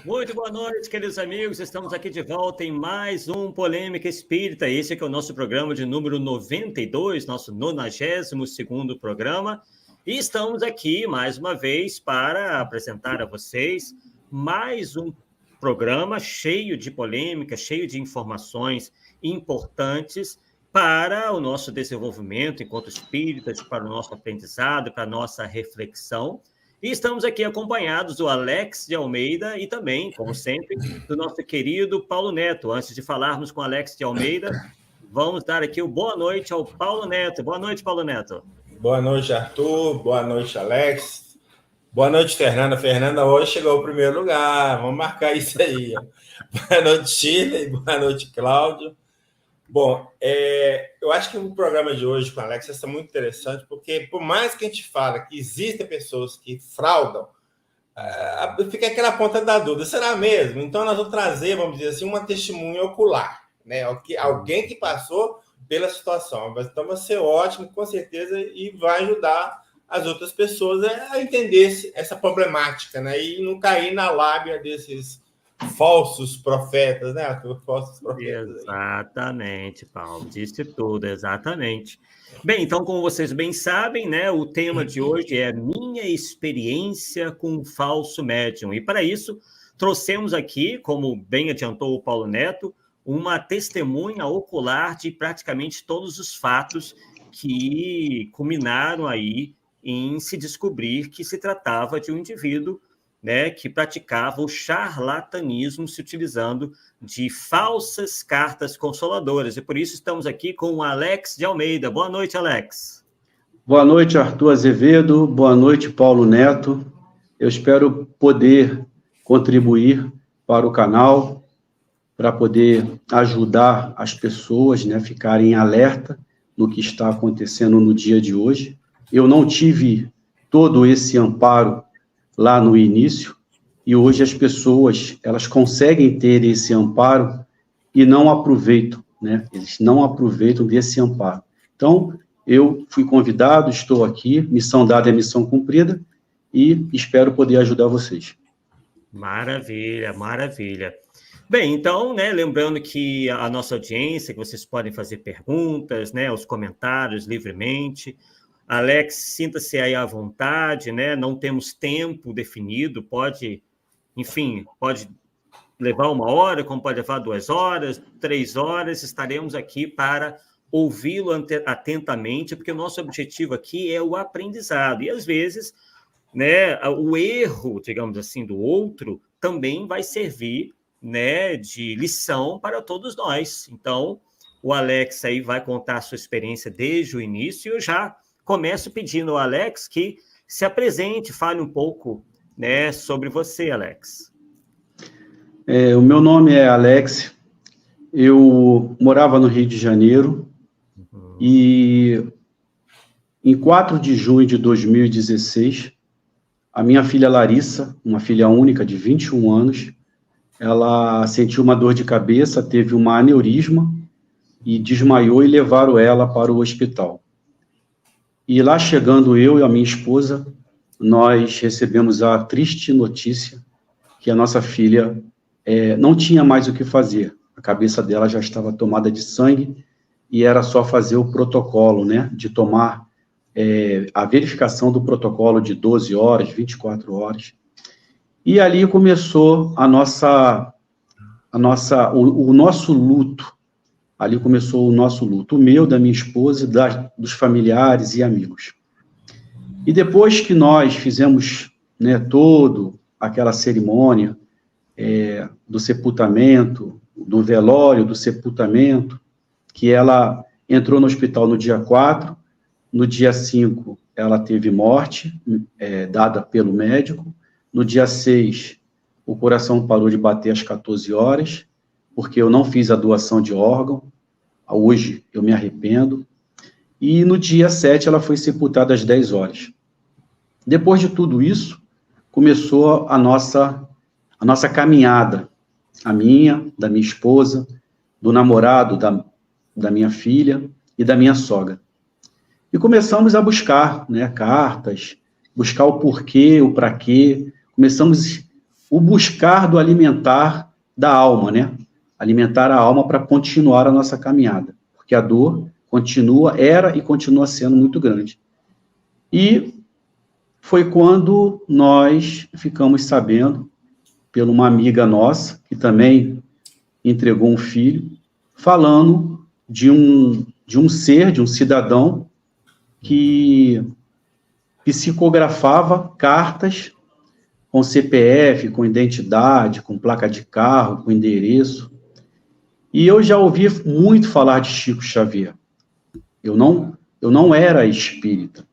Muito boa noite, queridos amigos. Estamos aqui de volta em mais um Polêmica Espírita. Esse aqui é o nosso programa de número 92, nosso 92º programa. E estamos aqui, mais uma vez, para apresentar a vocês mais um programa cheio de polêmica, cheio de informações importantes para o nosso desenvolvimento enquanto espíritas, para o nosso aprendizado, para a nossa reflexão. E estamos aqui acompanhados do Alex de Almeida e também, como sempre, do nosso querido Paulo Neto. Antes de falarmos com o Alex de Almeida, vamos dar aqui o boa noite ao Paulo Neto. Boa noite, Paulo Neto. Boa noite, Arthur. Boa noite, Alex. Boa noite, Fernanda. Fernanda hoje chegou ao primeiro lugar. Vamos marcar isso aí. Boa noite, Shirley. Boa noite, Cláudio. Bom, eu acho que o programa de hoje com a Alex está muito interessante, porque por mais que a gente fale que existem pessoas que fraudam, fica aquela ponta da dúvida, será mesmo? Então nós vamos trazer, vamos dizer assim, uma testemunha ocular, né? Alguém que passou pela situação. Então vai ser ótimo, com certeza, e vai ajudar as outras pessoas a entender essa problemática, né? E não cair na lábia desses falsos profetas, né, Arthur? Falsos profetas. Exatamente, Paulo. Disse tudo, exatamente. Bem, então, como vocês bem sabem, né, o tema de hoje é minha experiência com um falso médium. E para isso, trouxemos aqui, como bem adiantou o Paulo Neto, uma testemunha ocular de praticamente todos os fatos que culminaram aí em se descobrir que se tratava de um indivíduo, né, que praticava o charlatanismo se utilizando de falsas cartas consoladoras. E por isso estamos aqui com o Alex de Almeida. Boa noite, Alex. Boa noite, Arthur Azevedo. Boa noite, Paulo Neto. Eu espero poder contribuir para o canal, para poder ajudar as pessoas, né, ficarem alerta no que está acontecendo no dia de hoje. Eu não tive todo esse amparo lá no início, e hoje as pessoas, elas conseguem ter esse amparo e não aproveitam, né? Eles não aproveitam desse amparo. Então, eu fui convidado, estou aqui, missão dada é missão cumprida, e espero poder ajudar vocês. Maravilha, maravilha. Bem, então, né, lembrando que a nossa audiência, que vocês podem fazer perguntas, né, os comentários livremente. Alex, sinta-se aí à vontade, né? Não temos tempo definido, pode levar 1 hora, como pode levar 2 horas, 3 horas, estaremos aqui para ouvi-lo atentamente, porque o nosso objetivo aqui é o aprendizado, e às vezes, né, o erro, digamos assim, do outro também vai servir, né, de lição para todos nós. Então, o Alex aí vai contar a sua experiência desde o início, e eu já começo pedindo ao Alex que se apresente, fale um pouco, né, sobre você, Alex. O meu nome é Alex, eu morava no Rio de Janeiro, e em 4 de junho de 2016, a minha filha Larissa, uma filha única de 21 anos, ela sentiu uma dor de cabeça, teve um aneurisma e desmaiou e levaram ela para o hospital. E lá chegando eu e a minha esposa, nós recebemos a triste notícia que a nossa filha não tinha mais o que fazer. A cabeça dela já estava tomada de sangue e era só fazer o protocolo, né, de tomar a verificação do protocolo de 12 horas, 24 horas. E ali começou o nosso luto. Ali começou o nosso luto, o meu, da minha esposa, dos familiares e amigos. E depois que nós fizemos, né, toda aquela cerimônia do sepultamento, do velório, do sepultamento, que ela entrou no hospital no dia 4, no dia 5 ela teve morte, dada pelo médico, no dia 6 o coração parou de bater às 14 horas, porque eu não fiz a doação de órgão, hoje eu me arrependo, e no dia 7 ela foi sepultada às 10 horas. Depois de tudo isso, começou a nossa caminhada, a minha, da minha esposa, do namorado da minha filha e da minha sogra. E começamos a buscar, né, cartas, buscar o porquê, o para quê, começamos o buscar do alimentar da alma, né? Alimentar a alma para continuar a nossa caminhada, porque a dor era e continua sendo muito grande. E foi quando nós ficamos sabendo, por uma amiga nossa, que também entregou um filho, falando de um cidadão que psicografava cartas com CPF, com identidade, com placa de carro, com endereço. E eu já ouvi muito falar de Chico Xavier. Eu não era espírita.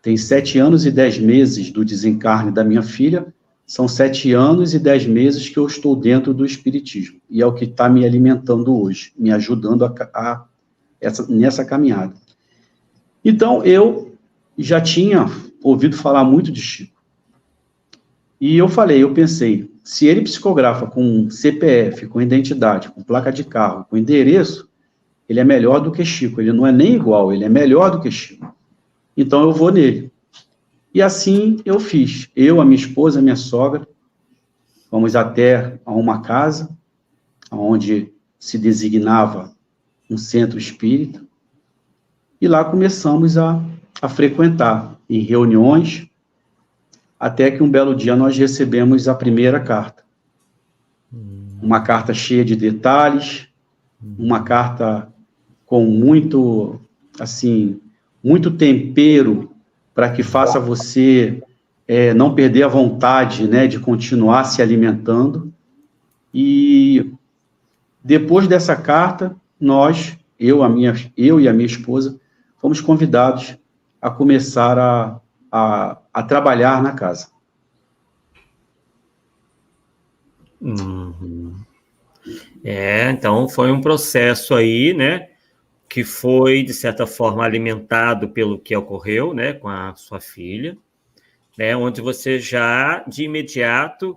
Tem 7 anos e 10 meses do desencarne da minha filha, são 7 anos e 10 meses que eu estou dentro do espiritismo. E é o que está me alimentando hoje, me ajudando nessa caminhada. Então, eu já tinha ouvido falar muito de Chico. E eu pensei, se ele psicografa com CPF, com identidade, com placa de carro, com endereço, ele é melhor do que Chico. Ele não é nem igual, ele é melhor do que Chico. Então, eu vou nele. E assim eu fiz. Eu, a minha esposa, a minha sogra, fomos até a uma casa, onde se designava um centro espírita, e lá começamos a frequentar em reuniões, até que um belo dia nós recebemos a primeira carta. Uma carta cheia de detalhes, uma carta com muito tempero para que faça você não perder a vontade, né, de continuar se alimentando. E depois dessa carta, eu e a minha esposa, fomos convidados a começar a trabalhar na casa. Então foi um processo aí, né, que foi, de certa forma, alimentado pelo que ocorreu, né, com a sua filha, né, onde você já, de imediato,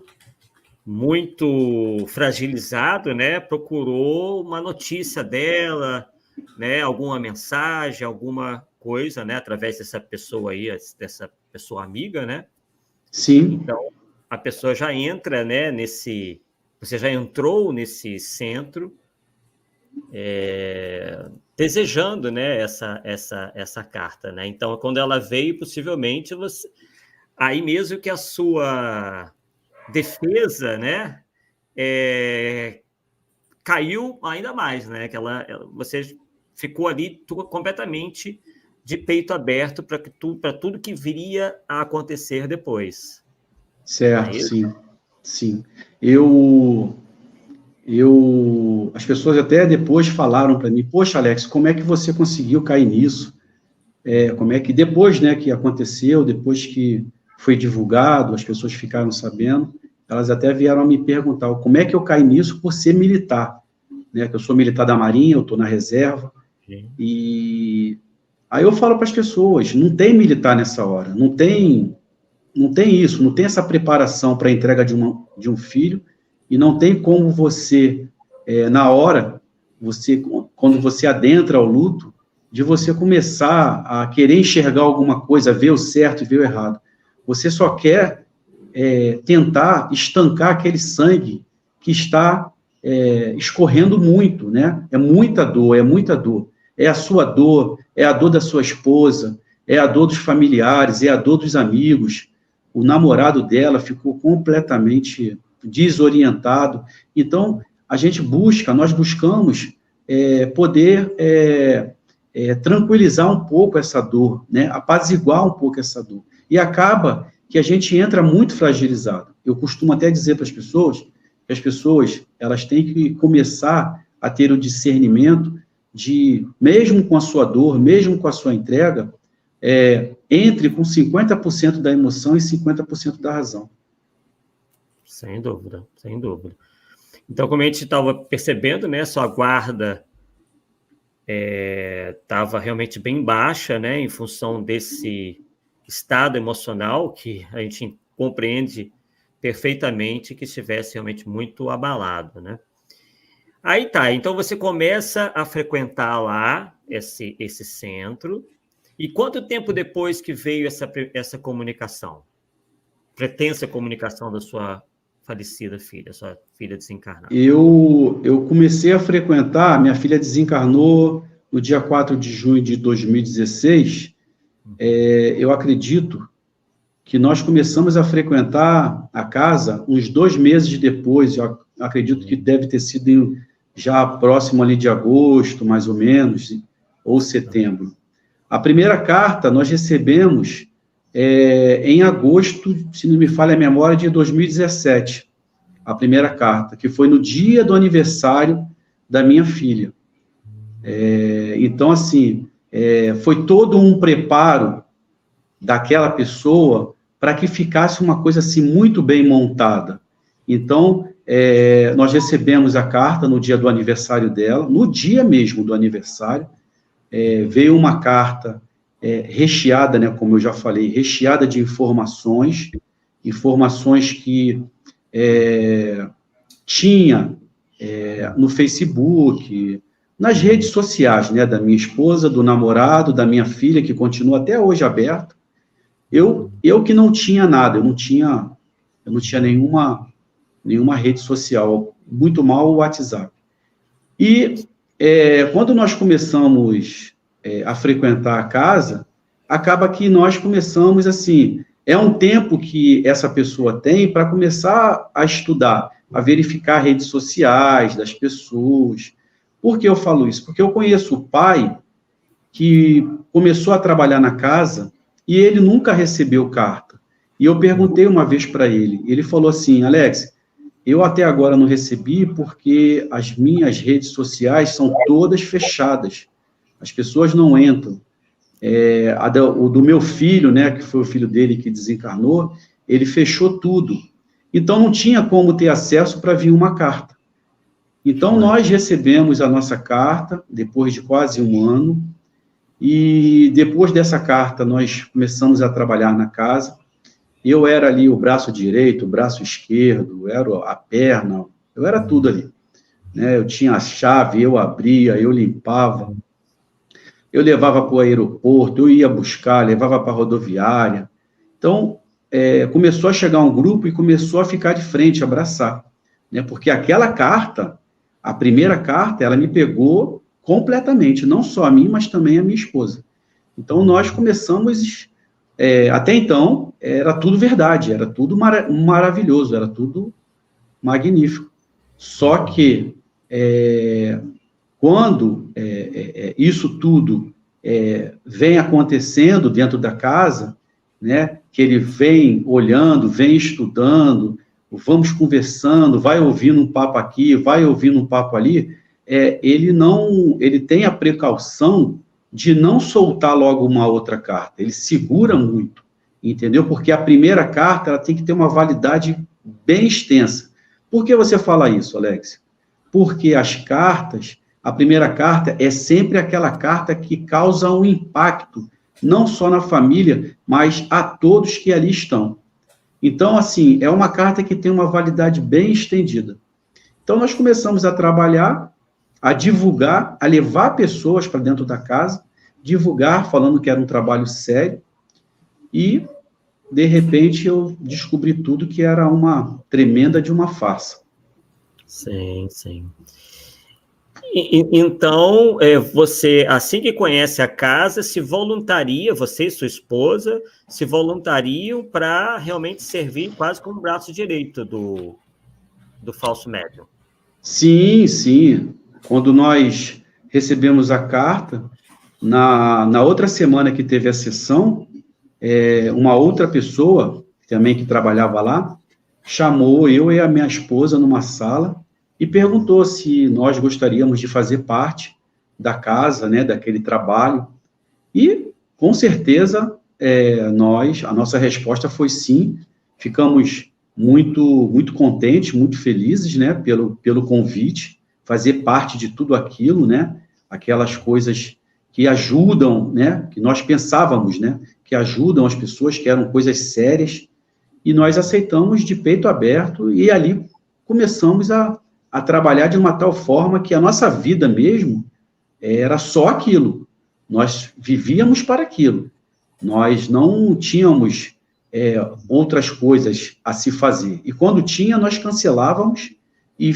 muito fragilizado, né, procurou uma notícia dela, né, alguma mensagem, alguma coisa, né, através dessa pessoa aí, dessa pessoa amiga, né? Sim. Então, a pessoa já entra, né, você já entrou nesse centro, desejando, né, essa carta, né? Então, quando ela veio, possivelmente, aí mesmo que a sua defesa, né, caiu ainda mais, né? Que você ficou ali completamente de peito aberto para tudo que viria a acontecer depois. Certo, sim. As pessoas até depois falaram para mim, poxa, Alex, como é que você conseguiu cair nisso? Como é que depois, né, que aconteceu, depois que foi divulgado, as pessoas ficaram sabendo, elas até vieram a me perguntar como é que eu caí nisso por ser militar, né, que eu sou militar da Marinha, eu estou na reserva. Sim. E aí eu falo para as pessoas, não tem militar nessa hora, não tem isso, não tem essa preparação para a entrega de um filho, e não tem como você, na hora, quando você adentra ao luto, de você começar a querer enxergar alguma coisa, ver o certo e ver o errado. Você só quer tentar estancar aquele sangue que está escorrendo muito, né? É muita dor. É a sua dor, é a dor da sua esposa, é a dor dos familiares, é a dor dos amigos. O namorado dela ficou completamente desorientado. Então, nós buscamos poder tranquilizar um pouco essa dor, né? Apaziguar um pouco essa dor. E acaba que a gente entra muito fragilizado. Eu costumo até dizer para as pessoas que as pessoas elas têm que começar a ter o discernimento de, mesmo com a sua dor, mesmo com a sua entrega, entre com 50% da emoção e 50% da razão. Sem dúvida. Então, como a gente estava percebendo, né, sua guarda estava realmente bem baixa, né, em função desse estado emocional que a gente compreende perfeitamente que estivesse realmente muito abalado, né? Aí tá, então você começa a frequentar lá esse centro. E quanto tempo depois que veio essa comunicação? Pretensa comunicação da sua falecida filha, sua filha desencarnada? Eu comecei a frequentar, minha filha desencarnou no dia 4 de junho de 2016. Eu acredito que nós começamos a frequentar a casa uns 2 meses depois. Eu acredito que deve ter sido já próximo ali de agosto, mais ou menos, ou setembro. A primeira carta nós recebemos em agosto, se não me falha a memória, de 2017. A primeira carta, que foi no dia do aniversário da minha filha. Então, assim, foi todo um preparo daquela pessoa para que ficasse uma coisa assim muito bem montada. Então, nós recebemos a carta no dia do aniversário dela, no dia mesmo do aniversário. Veio uma carta recheada, né, como eu já falei, recheada de informações que tinha no Facebook, nas redes sociais, né, da minha esposa, do namorado, da minha filha, que continua até hoje aberta. Eu que não tinha nada, eu não tinha nenhuma rede social, muito mal o WhatsApp. E quando nós começamos a frequentar a casa, acaba que nós começamos assim, é um tempo que essa pessoa tem para começar a estudar, a verificar redes sociais das pessoas. Por que eu falo isso? Porque eu conheço o pai que começou a trabalhar na casa e ele nunca recebeu carta. E eu perguntei uma vez para ele falou assim: Alex, eu até agora não recebi porque as minhas redes sociais são todas fechadas. As pessoas não entram. O do meu filho, né, que foi o filho dele que desencarnou, ele fechou tudo. Então, não tinha como ter acesso para vir uma carta. Então, nós recebemos a nossa carta, depois de quase 1 ano, e depois dessa carta, nós começamos a trabalhar na casa. Eu era ali o braço direito, o braço esquerdo, eu era a perna, eu era tudo ali. Né? Eu tinha a chave, eu abria, eu limpava, eu levava para o aeroporto, eu ia buscar, levava para a rodoviária. Então, começou a chegar um grupo e começou a ficar de frente, abraçar. Né? Porque aquela carta, a primeira carta, ela me pegou completamente, não só a mim, mas também a minha esposa. Então, nós começamos... até então, era tudo verdade, era tudo maravilhoso, era tudo magnífico. Só que, quando isso tudo vem acontecendo dentro da casa, né, que ele vem olhando, vem estudando, vamos conversando, vai ouvindo um papo aqui, vai ouvindo um papo ali, ele tem a precaução de não soltar logo uma outra carta, ele segura muito, entendeu? Porque a primeira carta, ela tem que ter uma validade bem extensa. Por que você fala isso, Alex? Porque as cartas, a primeira carta é sempre aquela carta que causa um impacto, não só na família, mas a todos que ali estão. Então, assim, é uma carta que tem uma validade bem estendida. Então, nós começamos a trabalhar, a divulgar, a levar pessoas para dentro da casa, divulgar, falando que era um trabalho sério, e, de repente, eu descobri tudo que era uma tremenda de uma farsa. Sim, sim. Então, você, assim que conhece a casa, se voluntaria, você e sua esposa, se voluntariam para realmente servir quase como braço direito do falso médium. Sim, sim. Quando nós recebemos a carta, na outra semana que teve a sessão, uma outra pessoa, também que trabalhava lá, chamou eu e a minha esposa numa sala e perguntou se nós gostaríamos de fazer parte da casa, né, daquele trabalho. E, com certeza, a nossa resposta foi sim. Ficamos muito, muito contentes, muito felizes, né, pelo convite, fazer parte de tudo aquilo, né, aquelas coisas que ajudam, né, que nós pensávamos, né, que ajudam as pessoas, que eram coisas sérias, e nós aceitamos de peito aberto, e ali começamos a trabalhar de uma tal forma que a nossa vida mesmo era só aquilo. Nós vivíamos para aquilo. Nós não tínhamos outras coisas a se fazer. E quando tinha, nós cancelávamos e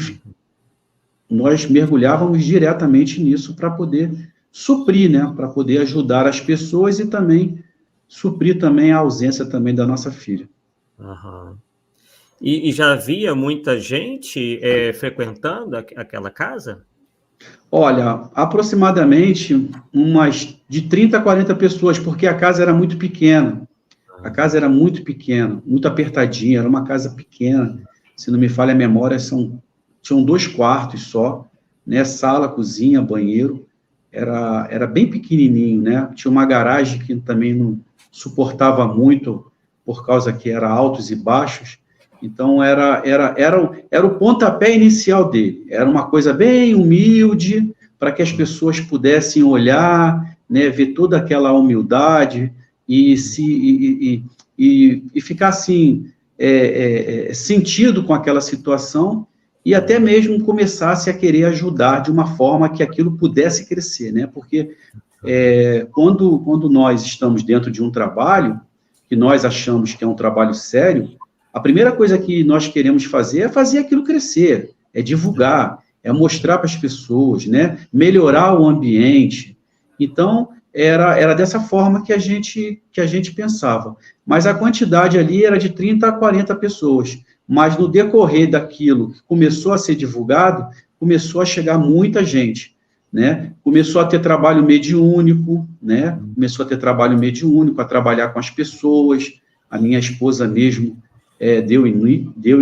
nós mergulhávamos diretamente nisso para poder suprir, né? Para poder ajudar as pessoas e também suprir também a ausência também da nossa filha. Aham. E já havia muita gente frequentando aquela casa? Olha, aproximadamente umas de 30 a 40 pessoas, porque a casa era muito pequena. A casa era muito pequena, muito apertadinha, era uma casa pequena. Se não me falha a memória, tinham 2 quartos só, né? Sala, cozinha, banheiro. Era bem pequenininho, né? Tinha uma garagem que também não suportava muito, por causa que era altos e baixos. Então, era o pontapé inicial dele. Era uma coisa bem humilde, para que as pessoas pudessem olhar, né, ver toda aquela humildade e ficar assim, sentido com aquela situação e até mesmo começasse a querer ajudar de uma forma que aquilo pudesse crescer, né? Porque quando nós estamos dentro de um trabalho, que nós achamos que é um trabalho sério, a primeira coisa que nós queremos fazer é fazer aquilo crescer, é divulgar, é mostrar para as pessoas, né? Melhorar o ambiente. Então, era dessa forma que a gente pensava. Mas a quantidade ali era de 30 a 40 pessoas. Mas no decorrer daquilo que começou a ser divulgado, começou a chegar muita gente, né? Começou a ter trabalho mediúnico, né? Começou a ter trabalho mediúnico, a trabalhar com as pessoas. A minha esposa mesmo deu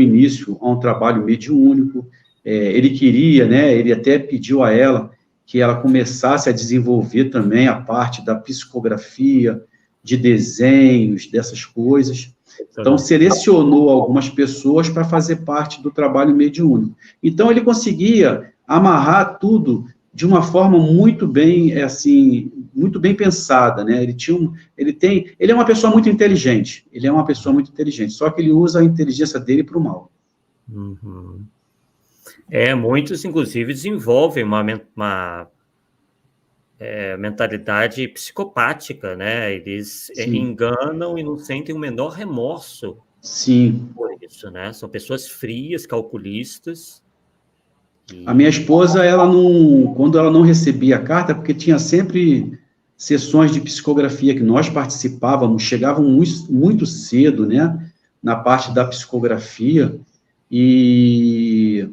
início a um trabalho mediúnico. Ele queria, né? Ele até pediu a ela que ela começasse a desenvolver também a parte da psicografia, de desenhos, dessas coisas. Então, selecionou algumas pessoas para fazer parte do trabalho mediúnico. Então, ele conseguia amarrar tudo de uma forma muito bem, assim, muito bem pensada, né? Ele é uma pessoa muito inteligente, só que ele usa a inteligência dele para o mal. Uhum. Muitos, inclusive, desenvolvem uma mentalidade psicopática, né? Eles enganam e não sentem o menor remorso. Sim. Por isso, né? São pessoas frias, calculistas. A minha esposa, quando ela não recebia a carta, porque tinha sempre sessões de psicografia que nós participávamos, chegavam muito cedo, né? Na parte da psicografia, e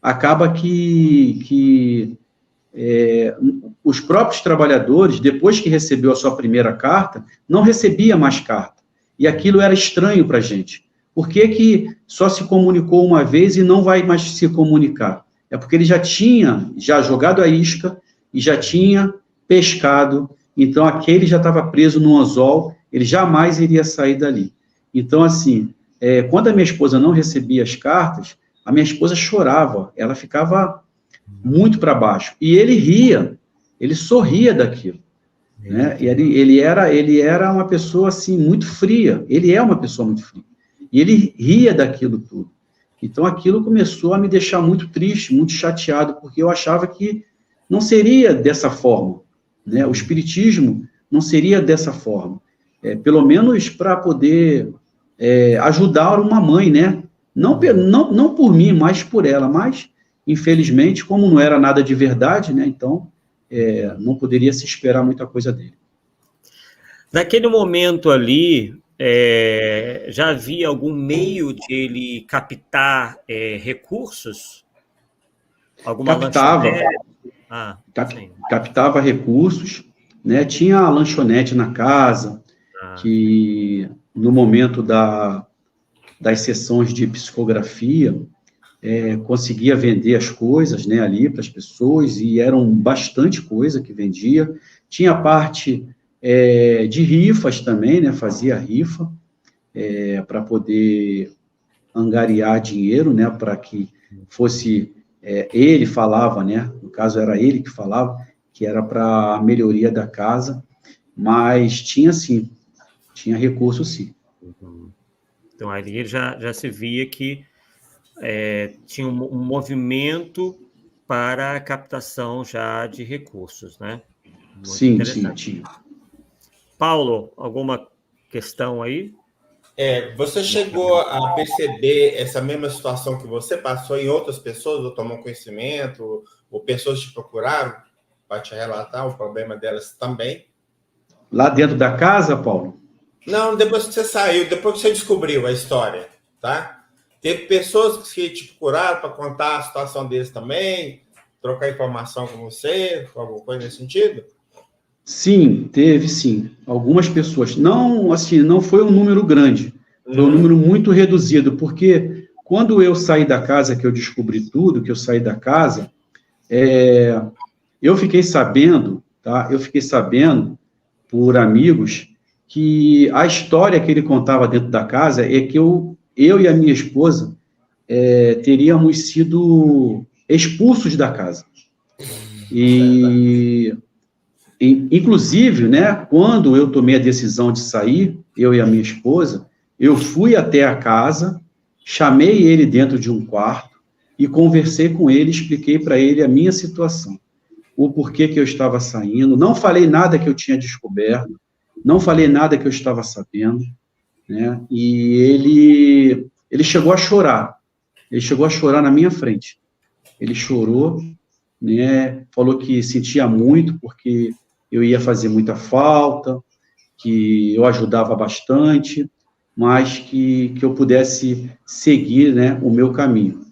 acaba que os próprios trabalhadores, depois que recebeu a sua primeira carta, não recebia mais carta. E aquilo era estranho para a gente. Por que só se comunicou uma vez e não vai mais se comunicar? É porque ele já tinha jogado a isca e já tinha pescado, então aquele já estava preso no anzol, ele jamais iria sair dali. Então, assim, quando a minha esposa não recebia as cartas, a minha esposa chorava, ela ficava muito para baixo. E ele ria, ele sorria daquilo. Né? E ele era uma pessoa, assim, muito fria. Ele é uma pessoa muito fria. E ele ria daquilo tudo. Então, aquilo começou a me deixar muito triste, muito chateado, porque eu achava que não seria dessa forma. Né? O espiritismo não seria dessa forma. Pelo menos para poder ajudar uma mãe, né? Não por mim, mas por ela. Mas, infelizmente, como não era nada de verdade, né? Então, não poderia se esperar muita coisa dele. Naquele momento ali, já havia algum meio de ele captar recursos? Captava recursos, né? Tinha a lanchonete na casa, que no momento das sessões de psicografia, conseguia vender as coisas, né, ali para as pessoas, e eram bastante coisa que vendia. Tinha a parte de rifas também, né, fazia rifa para poder angariar dinheiro, né, para que fosse, ele falava, né, no caso era ele que falava, que era para a melhoria da casa, mas tinha sim, tinha recurso sim. Então, ali já se via que tinha um movimento para a captação já de recursos, né? Muito sim, tinha. Paulo, alguma questão aí? Você chegou a perceber essa mesma situação que você passou em outras pessoas, ou tomou conhecimento, ou pessoas te procuraram para te relatar o problema delas também? Lá dentro da casa, Paulo? Não, depois que você saiu, depois que você descobriu a história, tá? Teve pessoas que te procuraram para contar a situação deles também, trocar informação com você, alguma coisa nesse sentido? Sim, teve sim. Algumas pessoas. Não, assim, não foi um número grande. Foi um número muito reduzido, porque quando eu saí da casa, que eu descobri tudo, que eu saí da casa, eu fiquei sabendo, tá? Eu fiquei sabendo por amigos que a história que ele contava dentro da casa é que eu e a minha esposa teríamos sido expulsos da casa. Inclusive, né, quando eu tomei a decisão de sair, eu e a minha esposa, eu fui até a casa, chamei ele dentro de um quarto e conversei com ele, expliquei para ele a minha situação, o porquê que eu estava saindo, não falei nada que eu tinha descoberto, não falei nada que eu estava sabendo, né, e ele chegou a chorar na minha frente, ele chorou, né, falou que sentia muito, porque eu ia fazer muita falta, que eu ajudava bastante, mas que eu pudesse seguir, né, o meu caminho.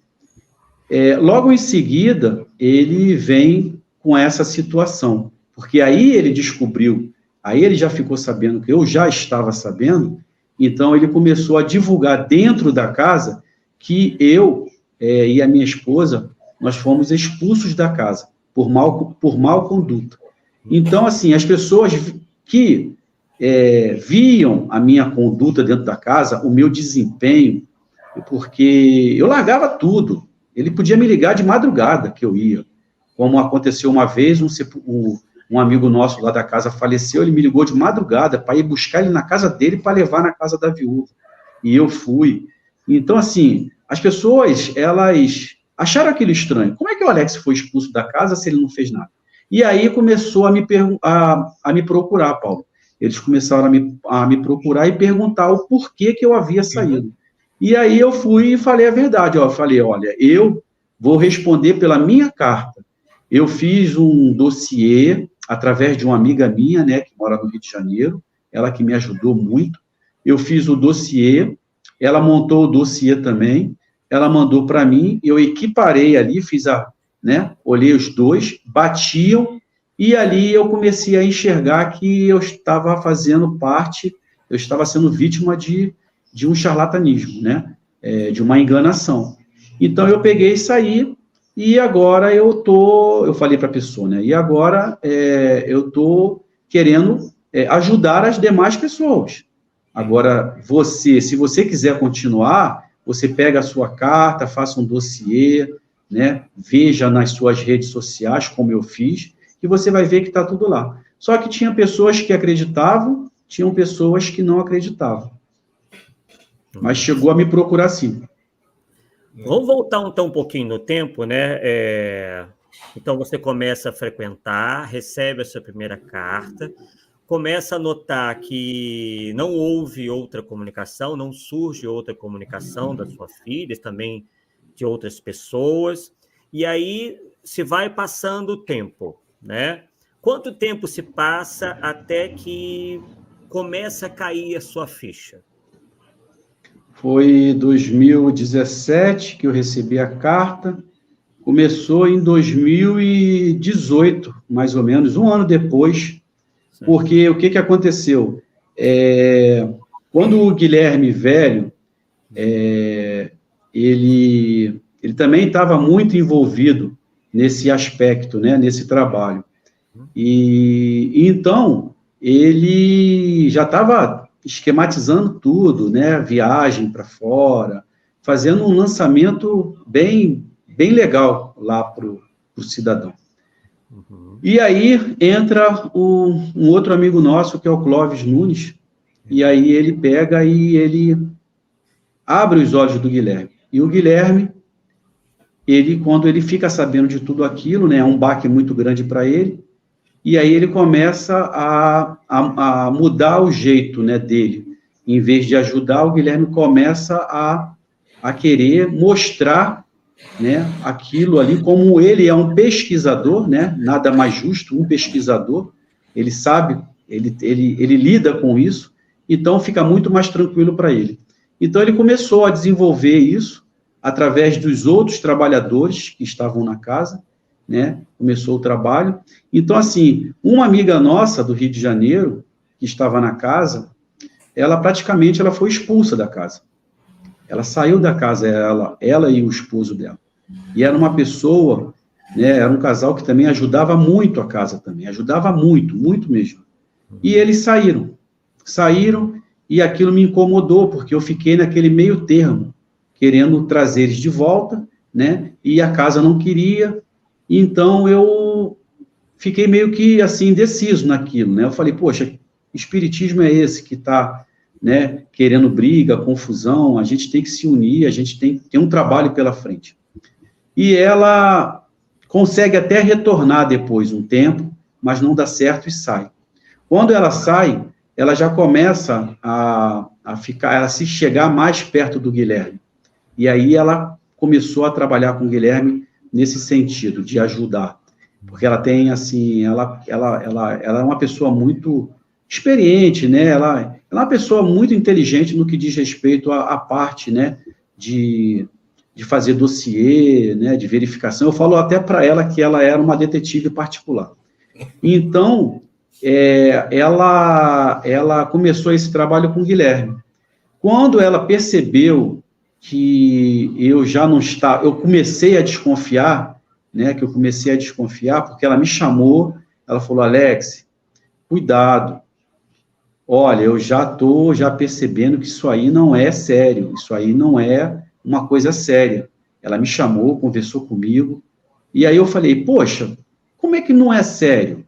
Logo em seguida, ele vem com essa situação, porque aí ele descobriu, aí ele já ficou sabendo que eu já estava sabendo, então ele começou a divulgar dentro da casa que eu e a minha esposa, nós fomos expulsos da casa por mal conduta. Então, assim, as pessoas que viam a minha conduta dentro da casa, o meu desempenho, porque eu largava tudo. Ele podia me ligar de madrugada que eu ia. Como aconteceu uma vez, um amigo nosso lá da casa faleceu, ele me ligou de madrugada para ir buscar ele na casa dele para levar na casa da viúva. E eu fui. Então, assim, as pessoas, elas acharam aquilo estranho. Como é que o Alex foi expulso da casa se ele não fez nada? E aí começou a me procurar, Paulo. Eles começaram a me procurar e perguntar o porquê que eu havia saído. E aí eu fui e falei a verdade. Eu falei, olha, eu vou responder pela minha carta. Eu fiz um dossiê através de uma amiga minha, né, que mora no Rio de Janeiro, ela que me ajudou muito. Eu fiz o dossiê, ela montou o dossiê também, ela mandou para mim, eu equiparei ali, olhei os dois, batiam, e ali eu comecei a enxergar que eu estava fazendo parte, eu estava sendo vítima de um charlatanismo, né? De uma enganação. Então, eu peguei e saí, e agora eu falei para a pessoa, né? E agora eu estou querendo ajudar as demais pessoas. Agora, se você quiser continuar, você pega a sua carta, faça um dossiê, né? Veja nas suas redes sociais, como eu fiz, e você vai ver que está tudo lá. Só que tinha pessoas que acreditavam, tinham pessoas que não acreditavam. Mas chegou a me procurar sim. Vamos voltar então um pouquinho no tempo, né? Então você começa a frequentar, recebe a sua primeira carta, começa a notar que não houve outra comunicação, não surge outra comunicação da sua filha, também de outras pessoas, e aí se vai passando o tempo, né? Quanto tempo se passa até que começa a cair a sua ficha? Foi 2017 que eu recebi a carta, começou em 2018, mais ou menos, um ano depois, porque o que aconteceu? Quando o Guilherme velho, ele também estava muito envolvido nesse aspecto, né, nesse trabalho. E então, ele já estava esquematizando tudo, né, viagem para fora, fazendo um lançamento bem legal lá para o cidadão. E aí entra um outro amigo nosso, que é o Clóvis Nunes, e aí ele pega e ele abre os olhos do Guilherme. E o Guilherme, quando ele fica sabendo de tudo aquilo, né, é um baque muito grande para ele, e aí ele começa a mudar o jeito, né, dele. em vez de ajudar, o Guilherme começa a querer mostrar, né, aquilo ali, como ele é um pesquisador, né, nada mais justo, um pesquisador, ele sabe, ele lida com isso, então fica muito mais tranquilo para ele. Então ele começou a desenvolver isso através dos outros trabalhadores que estavam na casa, né, começou o trabalho. Então, assim, uma amiga nossa do Rio de Janeiro, que estava na casa, ela praticamente foi expulsa da casa. Ela saiu da casa, ela e o esposo dela. E era uma pessoa, né, era um casal que também ajudava muito a casa também, ajudava muito, muito mesmo. E eles saíram, e aquilo me incomodou, porque eu fiquei naquele meio termo, querendo trazer eles de volta, né, e a casa não queria, então eu fiquei meio que, assim, indeciso naquilo, né, eu falei, poxa, espiritismo é esse que está, né, querendo briga, confusão, a gente tem que se unir, a gente tem um trabalho pela frente. E ela consegue até retornar depois um tempo, mas não dá certo e sai. Quando ela sai, ela já começa a se chegar mais perto do Guilherme. E aí ela começou a trabalhar com o Guilherme nesse sentido, de ajudar. Porque ela tem, assim, ela é uma pessoa muito experiente, né? Ela é uma pessoa muito inteligente no que diz respeito à parte, né, de fazer dossiê, né, de verificação. Eu falo até para ela que ela era uma detetive particular. Então, ela começou esse trabalho com o Guilherme. Quando ela percebeu que eu já não estava, eu comecei a desconfiar, né, porque ela me chamou, ela falou, Alex, cuidado, olha, eu já estou percebendo que isso aí não é sério, isso aí não é uma coisa séria. Ela me chamou, conversou comigo, e aí eu falei, poxa, como é que não é sério?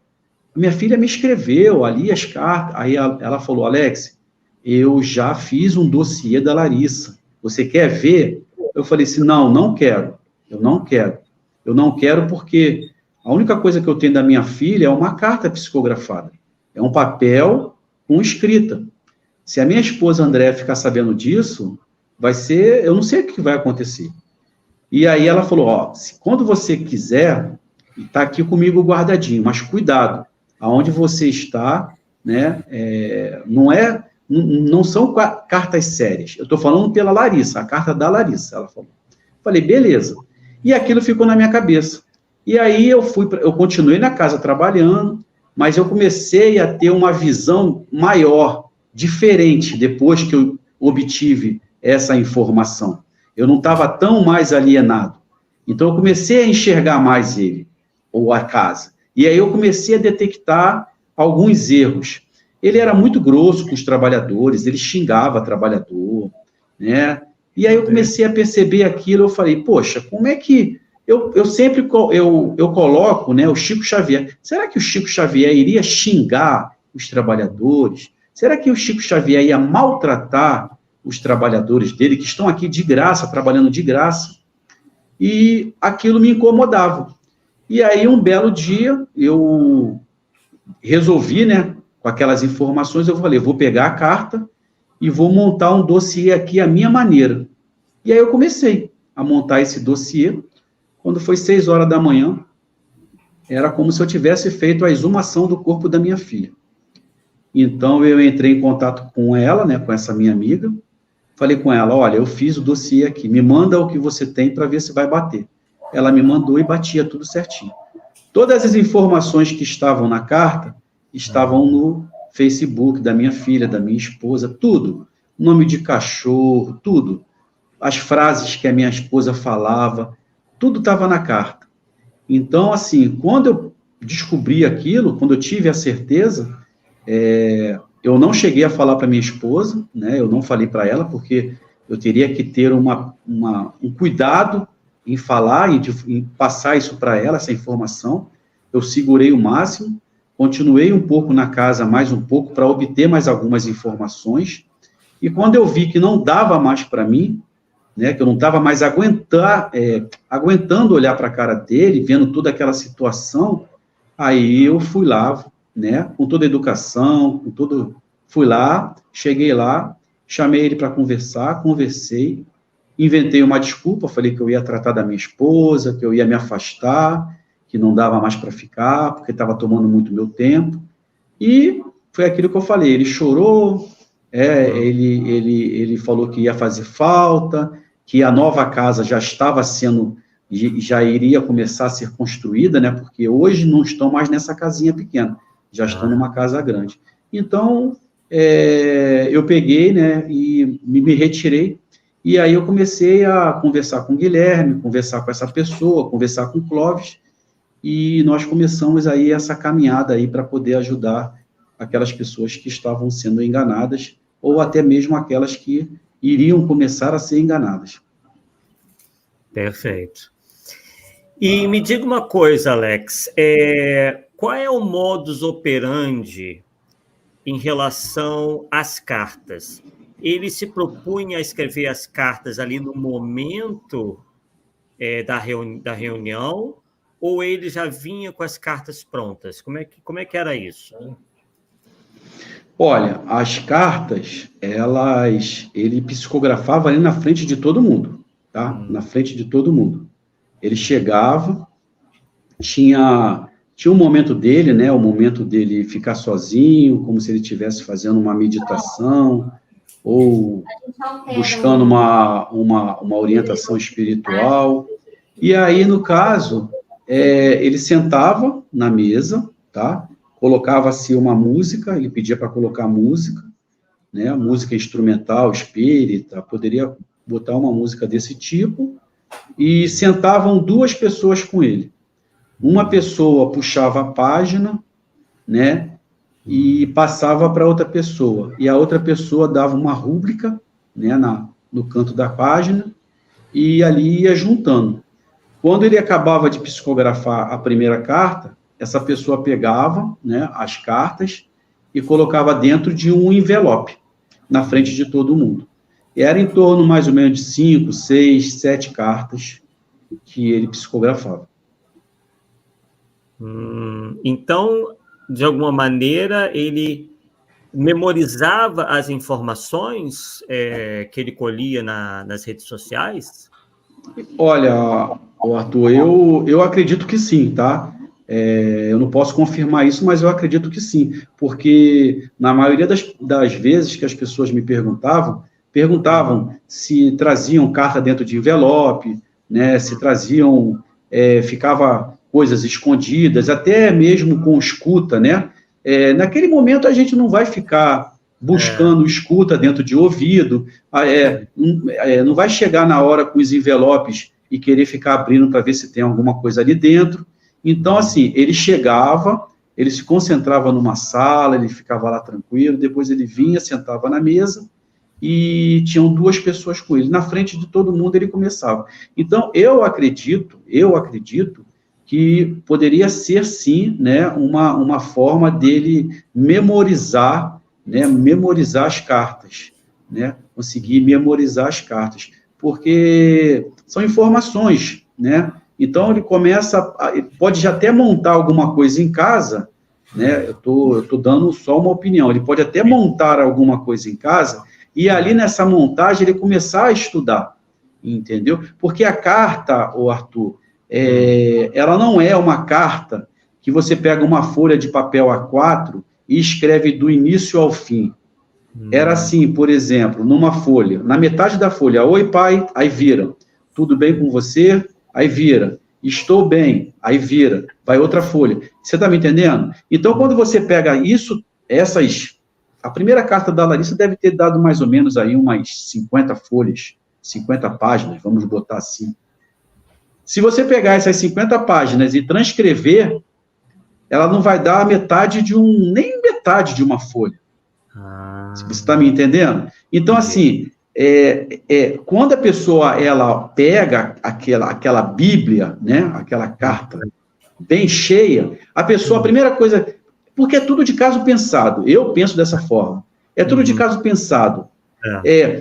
A minha filha me escreveu ali as cartas, aí ela falou, Alex, eu já fiz um dossiê da Larissa, você quer ver? Eu falei assim, não quero, eu não quero porque a única coisa que eu tenho da minha filha é uma carta psicografada, é um papel com escrita. Se a minha esposa Andréa ficar sabendo disso, vai ser, eu não sei o que vai acontecer. E aí ela falou, quando você quiser, está aqui comigo guardadinho, mas cuidado, aonde você está, né, não são cartas sérias, eu estou falando pela Larissa, a carta da Larissa, ela falou. Falei, beleza. E aquilo ficou na minha cabeça. E aí eu continuei na casa trabalhando, mas eu comecei a ter uma visão maior, diferente, depois que eu obtive essa informação. Eu não estava tão mais alienado. Então, eu comecei a enxergar mais ele, ou a casa. E aí eu comecei a detectar alguns erros. Ele era muito grosso com os trabalhadores, ele xingava trabalhador, né? E aí eu comecei a perceber aquilo, eu falei, poxa, como é que... Eu sempre coloco, né, o Chico Xavier. Será que o Chico Xavier iria xingar os trabalhadores? Será que o Chico Xavier ia maltratar os trabalhadores dele, que estão aqui de graça, trabalhando de graça? E aquilo me incomodava. E aí, um belo dia, eu resolvi, né, com aquelas informações, eu falei, vou pegar a carta e vou montar um dossiê aqui à minha maneira. E aí eu comecei a montar esse dossiê. Quando foi 6 horas da manhã, era como se eu tivesse feito a exumação do corpo da minha filha. Então, eu entrei em contato com ela, né, com essa minha amiga, falei com ela, olha, eu fiz o dossiê aqui, me manda o que você tem para ver se vai bater. Ela me mandou e batia tudo certinho. Todas as informações que estavam na carta estavam no Facebook da minha filha, da minha esposa, tudo. Nome de cachorro, tudo. As frases que a minha esposa falava, tudo estava na carta. Então, assim, quando eu descobri aquilo, quando eu tive a certeza, eu não cheguei a falar para minha esposa, né? Eu não falei para ela, porque eu teria que ter um cuidado em falar, em passar isso para ela, essa informação. Eu segurei o máximo, continuei um pouco na casa, mais um pouco, para obter mais algumas informações, e quando eu vi que não dava mais para mim, né, que eu não estava mais aguentando olhar para a cara dele, vendo toda aquela situação, aí eu fui lá, né, com toda a educação, fui lá, cheguei lá chamei ele para conversar, conversei, inventei uma desculpa, falei que eu ia tratar da minha esposa, que eu ia me afastar, que não dava mais para ficar, porque estava tomando muito meu tempo, e foi aquilo que eu falei, ele chorou, ele falou que ia fazer falta, que a nova casa já estava sendo, já iria começar a ser construída, né, porque hoje não estão mais nessa casinha pequena, já estão numa casa grande. Então, eu peguei, né, e me retirei, e aí eu comecei a conversar com o Guilherme, conversar com essa pessoa, conversar com o Clóvis, e nós começamos aí essa caminhada aí para poder ajudar aquelas pessoas que estavam sendo enganadas, ou até mesmo aquelas que iriam começar a ser enganadas. Perfeito. E me diga uma coisa, Alex, qual é o modus operandi em relação às cartas? Ele se propunha a escrever as cartas ali no momento da reunião, ou ele já vinha com as cartas prontas? Como é que era isso? Olha, as cartas, ele psicografava ali na frente de todo mundo, tá? Na frente de todo mundo. Ele chegava, tinha um momento dele, né? O momento dele ficar sozinho, como se ele estivesse fazendo uma meditação, ou buscando uma orientação espiritual. E aí, no caso, ele sentava na mesa, tá? Colocava-se uma música, ele pedia para colocar música, né? Música instrumental, espírita, poderia botar uma música desse tipo, e sentavam duas pessoas com ele. Uma pessoa puxava a página, né? E passava para outra pessoa, e a outra pessoa dava uma rúbrica, né, no canto da página, e ali ia juntando. Quando ele acabava de psicografar a primeira carta, essa pessoa pegava, né, as cartas e colocava dentro de um envelope, na frente de todo mundo. E era em torno, mais ou menos, de 5, 6, 7 cartas que ele psicografava. Então, de alguma maneira, ele memorizava as informações que ele colhia nas redes sociais? Olha, Arthur, eu acredito que sim, tá? Eu não posso confirmar isso, mas eu acredito que sim, porque na maioria das vezes que as pessoas me perguntavam se traziam carta dentro de envelope, né? Se traziam, ficava coisas escondidas, até mesmo com escuta, né? Naquele momento a gente não vai ficar buscando escuta dentro de ouvido, não vai chegar na hora com os envelopes e querer ficar abrindo para ver se tem alguma coisa ali dentro. Então, assim, ele chegava, ele se concentrava numa sala, ele ficava lá tranquilo, depois ele vinha, sentava na mesa e tinham duas pessoas com ele. Na frente de todo mundo ele começava. Então, eu acredito que poderia ser, sim, né, uma forma dele memorizar, né, memorizar as cartas, né, conseguir memorizar as cartas, porque são informações, né, então ele pode já até montar alguma coisa em casa, né, eu tô dando só uma opinião, ele pode até montar alguma coisa em casa, e ali nessa montagem ele começar a estudar, entendeu? Porque a carta, Arthur, ela não é uma carta que você pega uma folha de papel A4 e escreve do início ao fim. Era assim, por exemplo, numa folha, na metade da folha, oi pai, aí vira, tudo bem com você? Aí vira, estou bem, aí vira, vai outra folha. Você está me entendendo? Então, quando você pega isso, a primeira carta da Larissa deve ter dado mais ou menos aí umas 50 folhas, 50 páginas, vamos botar assim. Se você pegar essas 50 páginas e transcrever, ela não vai dar nem metade de uma folha. Você está me entendendo? Então, assim, quando a pessoa ela pega aquela Bíblia, né, aquela carta bem cheia, a primeira coisa, porque é tudo de caso pensado, eu penso dessa forma, é tudo de caso pensado.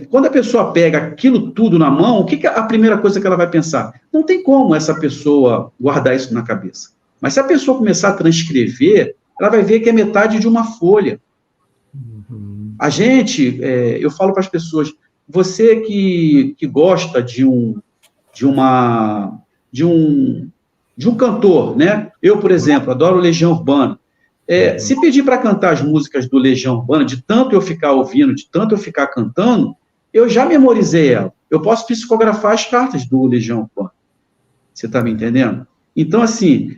Quando a pessoa pega aquilo tudo na mão, o que é a primeira coisa que ela vai pensar? Não tem como essa pessoa guardar isso na cabeça. Mas se a pessoa começar a transcrever, ela vai ver que é metade de uma folha. A gente, eu falo para as pessoas, você que gosta de um cantor, né? Eu, por exemplo, adoro Legião Urbana. Se pedir para cantar as músicas do Legião Urbana, de tanto eu ficar ouvindo, de tanto eu ficar cantando, eu já memorizei ela. Eu posso psicografar as cartas do Legião Urbana. Você está me entendendo? Então, assim,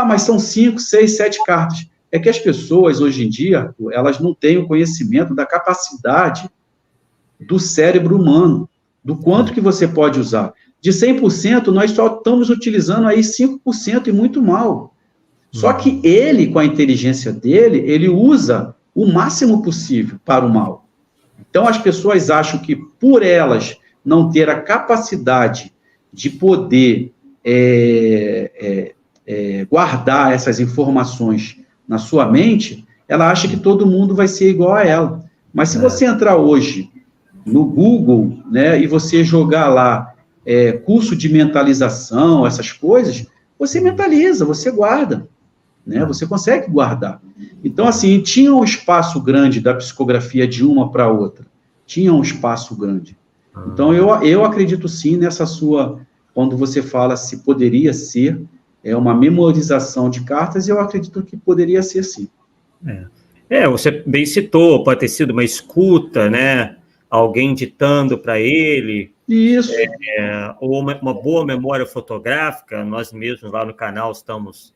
mas são 5, 6, 7 cartas. É que as pessoas, hoje em dia, elas não têm o conhecimento da capacidade do cérebro humano, do quanto que você pode usar. De 100%, nós só estamos utilizando aí 5% e muito mal. Só que ele, com a inteligência dele, ele usa o máximo possível para o mal. Então, as pessoas acham que, por elas não ter a capacidade de poder guardar essas informações na sua mente, ela acha que todo mundo vai ser igual a ela. Mas se você entrar hoje no Google, né, e você jogar lá curso de mentalização, essas coisas, você mentaliza, você guarda, né, você consegue guardar. Então, assim, tinha um espaço grande da psicografia de uma para outra, tinha um espaço grande. Então, eu acredito sim nessa sua, quando você fala se poderia ser uma memorização de cartas, eu acredito que poderia ser sim. Você bem citou, pode ter sido uma escuta, né? Alguém ditando para ele. Isso. Ou uma boa memória fotográfica, nós mesmos lá no canal estamos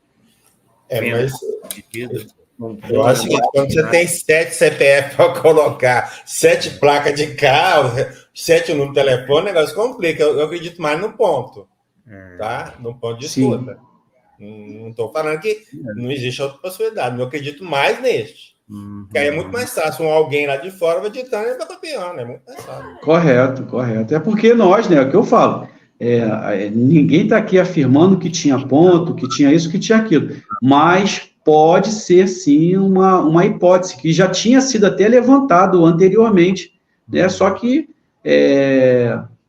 vendo. Mas eu acho que quando você tem 7 CPF para colocar, 7 placas de carro, 7 números de telefone, o negócio complica. Eu acredito mais no ponto, tá? No ponto de escuta. Não estou falando que não existe outra possibilidade, eu acredito mais neste. Porque aí é muito mais fácil, alguém lá de fora vai ditando e vai copiando, é muito mais fácil. Correto. É porque nós, né, é o que eu falo, ninguém está aqui afirmando que tinha ponto, que tinha isso, que tinha aquilo, mas pode ser sim uma hipótese, que já tinha sido até levantado anteriormente, né, só que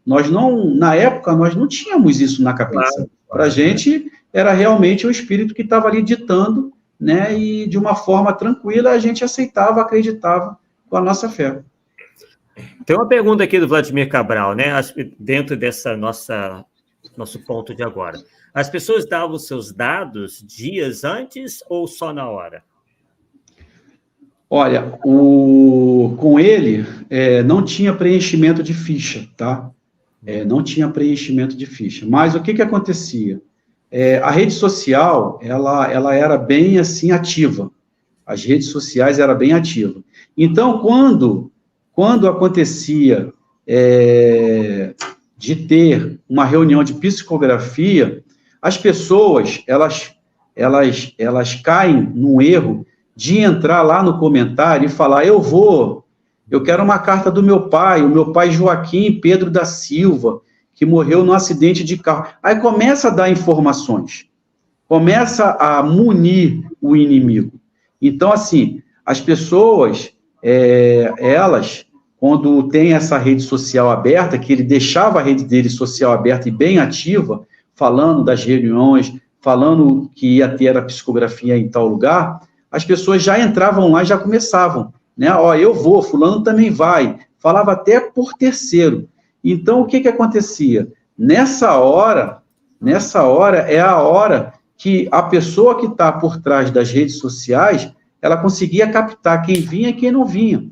nós não, na época, nós não tínhamos isso na cabeça. Para a gente, era realmente o espírito que estava ali ditando, né, e de uma forma tranquila a gente aceitava, acreditava com a nossa fé. Tem uma pergunta aqui do Vladimir Cabral, né, dentro dessa nosso ponto de agora. As pessoas davam seus dados dias antes ou só na hora? Olha, com ele não tinha preenchimento de ficha, tá? Não tinha preenchimento de ficha. Mas o que acontecia? A rede social, ela era bem, assim, ativa. As redes sociais eram bem ativas. Então, quando acontecia de ter uma reunião de psicografia, as pessoas, elas caem num erro de entrar lá no comentário e falar, eu quero uma carta do meu pai, o meu pai Joaquim Pedro da Silva, que morreu num acidente de carro. Aí começa a dar informações, começa a munir o inimigo. Então, assim, as pessoas, elas, quando tem essa rede social aberta, que ele deixava a rede dele social aberta e bem ativa, falando das reuniões, falando que ia ter a psicografia em tal lugar, as pessoas já entravam lá e já começavam, né? Eu vou, fulano também vai. Falava até por terceiro. Então, o que acontecia? Nessa hora é a hora que a pessoa que está por trás das redes sociais, ela conseguia captar quem vinha e quem não vinha.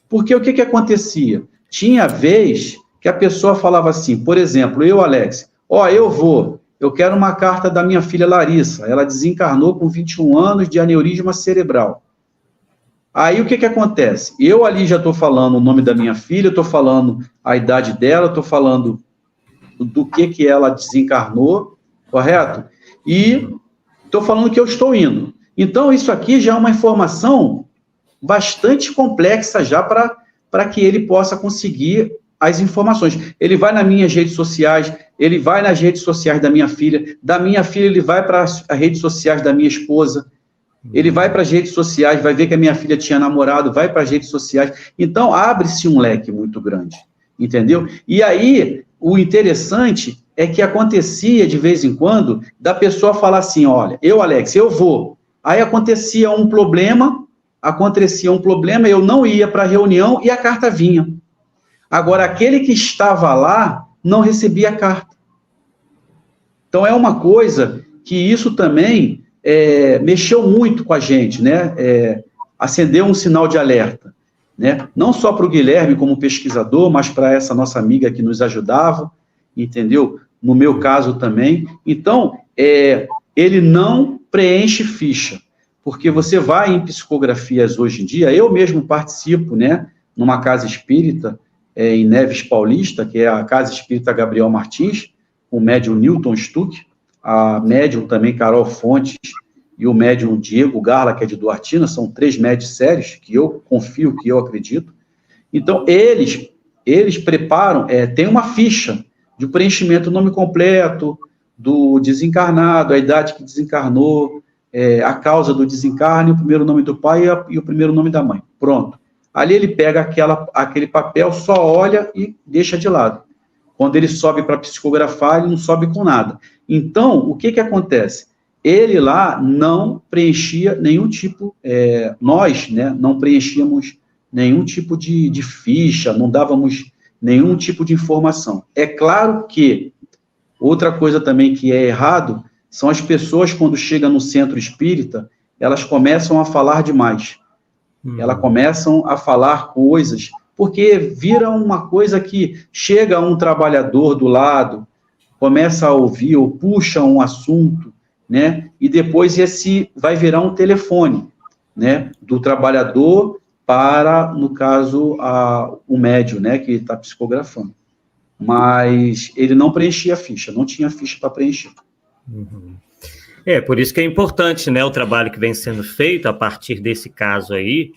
Porque o que acontecia? Tinha vez que a pessoa falava assim, por exemplo, eu, Alex, eu quero uma carta da minha filha Larissa, ela desencarnou com 21 anos de aneurisma cerebral. Aí o que acontece? Eu ali já estou falando o nome da minha filha, estou falando a idade dela, estou falando do que ela desencarnou, correto? E estou falando que eu estou indo. Então, isso aqui já é uma informação bastante complexa já para que ele possa conseguir as informações. Ele vai nas minhas redes sociais, ele vai nas redes sociais da minha filha ele vai para as redes sociais da minha esposa, ele vai para as redes sociais, vai ver que a minha filha tinha namorado, vai para as redes sociais. Então, abre-se um leque muito grande, entendeu? E aí, o interessante é que acontecia, de vez em quando, da pessoa falar assim, olha, Alex, eu vou. Aí acontecia um problema, acontecia um problema, eu não ia para a reunião e a carta vinha. Agora, aquele que estava lá não recebia a carta. Então, é uma coisa que isso também mexeu muito com a gente, né? Acendeu um sinal de alerta, né? Não só para o Guilherme como pesquisador, mas para essa nossa amiga que nos ajudava, entendeu? No meu caso também. Então, ele não preenche ficha, porque você vai em psicografias hoje em dia, eu mesmo participo, né? Numa casa espírita, em Neves Paulista, que é a Casa Espírita Gabriel Martins, o médium Newton Stuck, a médium também Carol Fontes e o médium Diego Garla, que é de Duartina, são 3 médios sérios, que eu confio, que eu acredito. Então, eles preparam, tem uma ficha de preenchimento, nome completo, do desencarnado, a idade que desencarnou, a causa do desencarne, o primeiro nome do pai e o primeiro nome da mãe. Pronto. Ali ele pega aquele papel, só olha e deixa de lado. Quando ele sobe para psicografar, ele não sobe com nada. Então, o que acontece? Ele lá não preenchia nenhum tipo, nós, né, não preenchíamos nenhum tipo de ficha, não dávamos nenhum tipo de informação. É claro que, outra coisa também que é errado, são as pessoas, quando chegam no centro espírita, elas começam a falar demais. Elas começam a falar coisas, porque vira uma coisa que chega um trabalhador do lado, começa a ouvir ou puxa um assunto, né? E depois esse vai virar um telefone, né? Do trabalhador para, no caso, o médium, né? Que está psicografando. Mas ele não preenchia a ficha, não tinha ficha para preencher. Por isso que é importante, né, o trabalho que vem sendo feito a partir desse caso aí,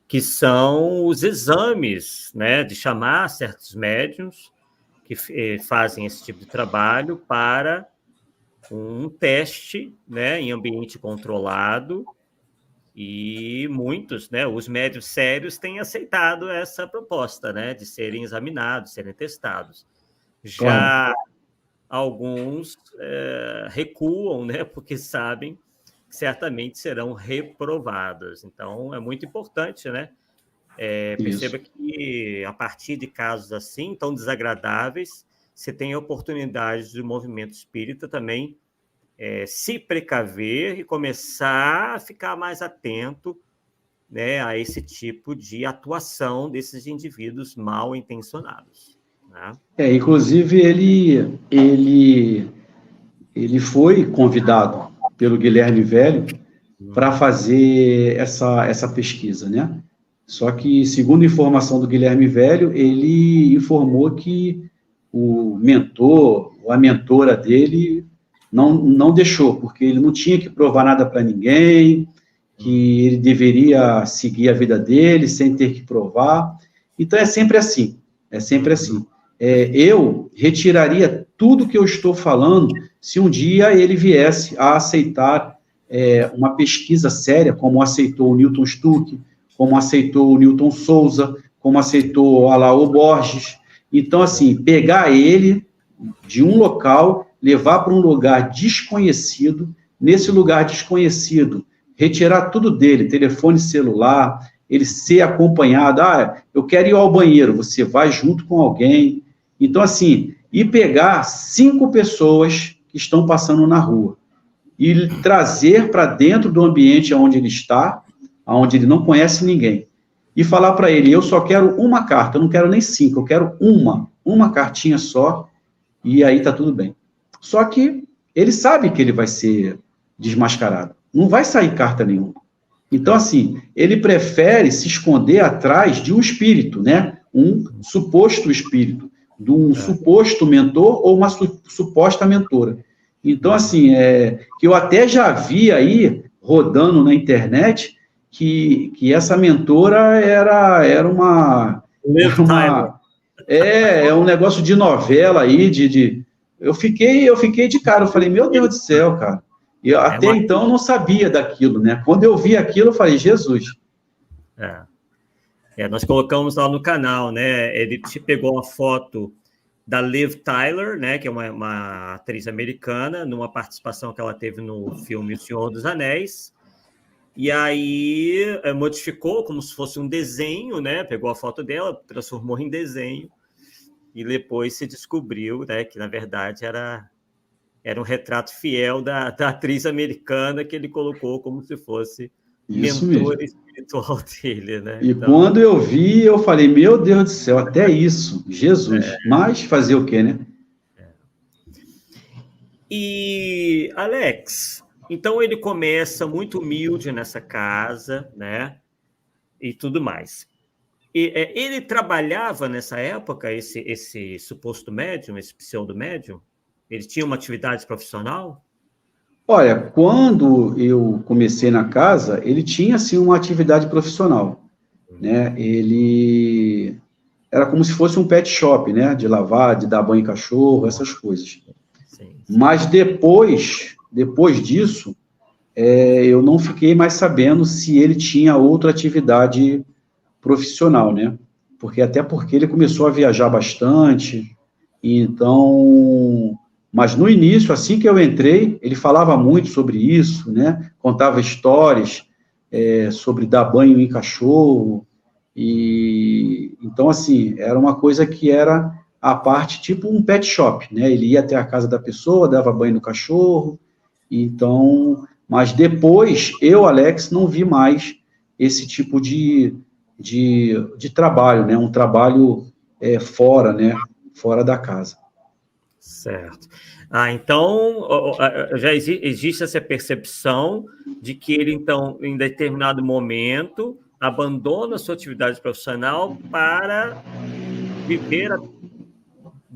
que são os exames, né, de chamar certos médiuns que fazem esse tipo de trabalho para um teste, né, em ambiente controlado, e muitos, né, os médiuns sérios têm aceitado essa proposta, né, de serem examinados, serem testados. Já alguns recuam, né, porque sabem que certamente serão reprovados. Então, é muito importante, né? Perceba que, a partir de casos assim, tão desagradáveis, você tem a oportunidade do movimento espírita também se precaver e começar a ficar mais atento, né, a esse tipo de atuação desses indivíduos mal intencionados. Né? Inclusive, ele foi convidado pelo Guilherme Velho para fazer essa pesquisa, né? Só que, segundo informação do Guilherme Velho, ele informou que o mentor, ou a mentora dele, não deixou, porque ele não tinha que provar nada para ninguém, que ele deveria seguir a vida dele sem ter que provar. Então, é sempre assim. Eu retiraria tudo que eu estou falando se um dia ele viesse a aceitar uma pesquisa séria, como aceitou o Newton Stuck, como aceitou o Newton Souza, como aceitou o Alaô Borges. Então, assim, pegar ele de um local, levar para um lugar desconhecido, nesse lugar desconhecido, retirar tudo dele, telefone celular, ele ser acompanhado, eu quero ir ao banheiro, você vai junto com alguém. Então, assim, e pegar 5 pessoas que estão passando na rua e trazer para dentro do ambiente onde ele está, onde ele não conhece ninguém, e falar para ele, eu só quero uma carta, eu não quero nem 5, eu quero uma cartinha só, e aí tá tudo bem. Só que ele sabe que ele vai ser desmascarado, não vai sair carta nenhuma. Então, assim, ele prefere se esconder atrás de um espírito, né? Um suposto espírito, de um suposto mentor ou uma suposta mentora. Então, assim, que eu até já vi aí, rodando na internet, que essa mentora era uma... um negócio de novela aí, eu fiquei de cara, eu falei, meu Deus do céu, cara. E até então eu não sabia daquilo, né? Quando eu vi aquilo, eu falei, Jesus. Nós colocamos lá no canal, né? Ele pegou uma foto da Liv Tyler, né? Que é uma atriz americana, numa participação que ela teve no filme O Senhor dos Anéis. E aí modificou como se fosse um desenho, né? Pegou a foto dela, transformou em desenho, e depois se descobriu, né, que, na verdade, era um retrato fiel da atriz americana que ele colocou como se fosse Isso mentor mesmo. espiritual dele, né? E Então, quando eu vi, eu falei, meu Deus do céu, até isso, Jesus. Mas fazer o quê, né? e Alex, então ele começa muito humilde nessa casa, né? E tudo mais. Ele trabalhava nessa época, esse suposto médium, esse pseudo-médium? Ele tinha uma atividade profissional? Olha, quando eu comecei na casa, ele tinha, assim, uma atividade profissional, né? Ele era como se fosse um pet shop, né? De lavar, de dar banho em cachorro, essas coisas. Sim. Mas depois disso, eu não fiquei mais sabendo se ele tinha outra atividade profissional, né? Até porque ele começou a viajar bastante, então... Mas no início, assim que eu entrei, ele falava muito sobre isso, né? Contava histórias sobre dar banho em cachorro, e então, assim, era uma coisa que era a parte, tipo um pet shop, né? Ele ia até a casa da pessoa, dava banho no cachorro, então... Mas depois, eu, Alex, não vi mais esse tipo de trabalho, né? Um trabalho fora, né? Fora da casa. Certo. Então, já existe essa percepção de que ele, então, em determinado momento, abandona a sua atividade profissional para viver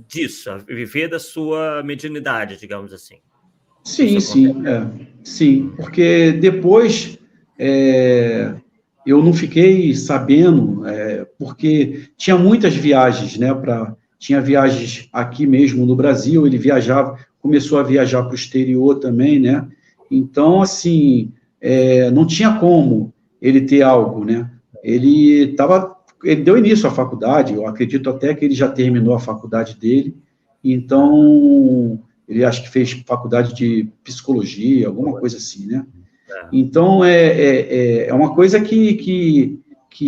disso, viver da sua mediunidade, digamos assim. Sim, sim, porque depois eu não fiquei sabendo, porque tinha muitas viagens, né, tinha viagens aqui mesmo no Brasil, ele começou a viajar para o exterior também, né, então, assim, não tinha como ele ter algo, né, ele deu início à faculdade, eu acredito até que ele já terminou a faculdade dele, então... Ele acho que fez faculdade de psicologia, alguma coisa assim, né? Então, é uma coisa que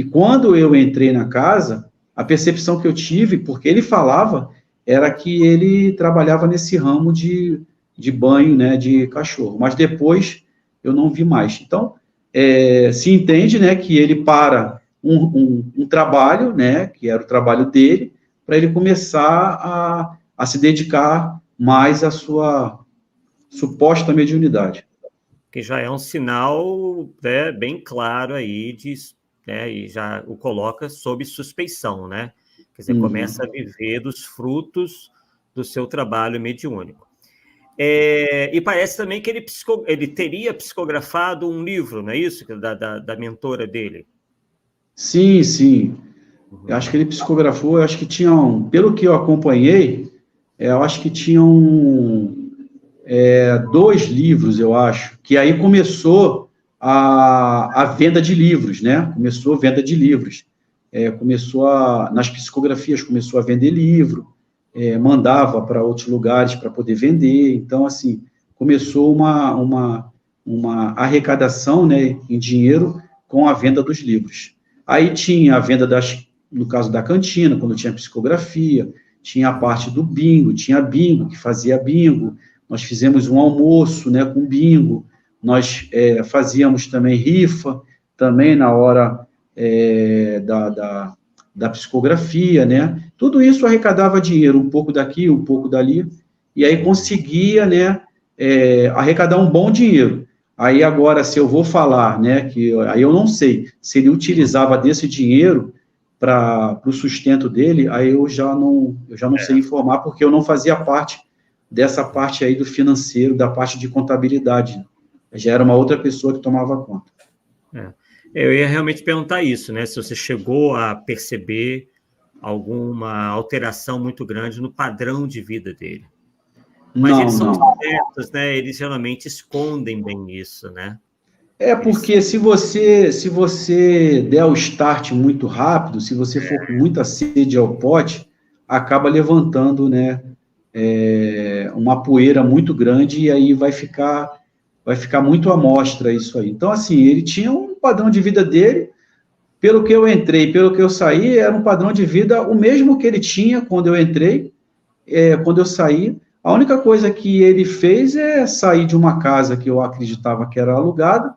quando eu entrei na casa, a percepção que eu tive, porque ele falava, era que ele trabalhava nesse ramo de banho, né, de cachorro. Mas depois, eu não vi mais. Então, se entende, né, que ele para um trabalho, né, que era o trabalho dele, para ele começar a se dedicar mais a sua suposta mediunidade. Que já é um sinal, né, bem claro aí, né, e já o coloca sob suspeição, né? Quer dizer, começa a viver dos frutos do seu trabalho mediúnico. E parece também que ele teria psicografado um livro, não é isso? Da mentora dele. Sim, sim. Eu acho que ele psicografou, eu acho que tinham, pelo que eu acompanhei, eu acho que tinham 2 livros, eu acho, que aí começou a venda de livros, né? Começou a venda de livros. Nas psicografias, começou a vender livro, mandava para outros lugares para poder vender. Então, assim, começou uma arrecadação, né, em dinheiro com a venda dos livros. Aí tinha a venda no caso da cantina, quando tinha psicografia, tinha a parte do bingo, tinha bingo, que fazia bingo, nós fizemos um almoço, né, com bingo, nós fazíamos também rifa, também na hora da psicografia, né, tudo isso arrecadava dinheiro, um pouco daqui, um pouco dali, e aí conseguia, né, arrecadar um bom dinheiro. Aí agora, se eu vou falar, né, aí eu não sei, se ele utilizava desse dinheiro para o sustento dele, aí eu já não sei informar, porque eu não fazia parte dessa parte aí do financeiro, da parte de contabilidade. Já era uma outra pessoa que tomava conta. Eu ia realmente perguntar isso, né? Se você chegou a perceber alguma alteração muito grande no padrão de vida dele. Mas eles são certos, né? Eles geralmente escondem bem isso, né? Porque se você der o start muito rápido, se você for com muita sede ao pote, acaba levantando, né, uma poeira muito grande, e aí vai ficar vai ficar muito à mostra isso aí. Então, assim, ele tinha um padrão de vida dele, pelo que eu entrei, pelo que eu saí, era um padrão de vida o mesmo que ele tinha quando eu entrei, quando eu saí. A única coisa que ele fez é sair de uma casa que eu acreditava que era alugada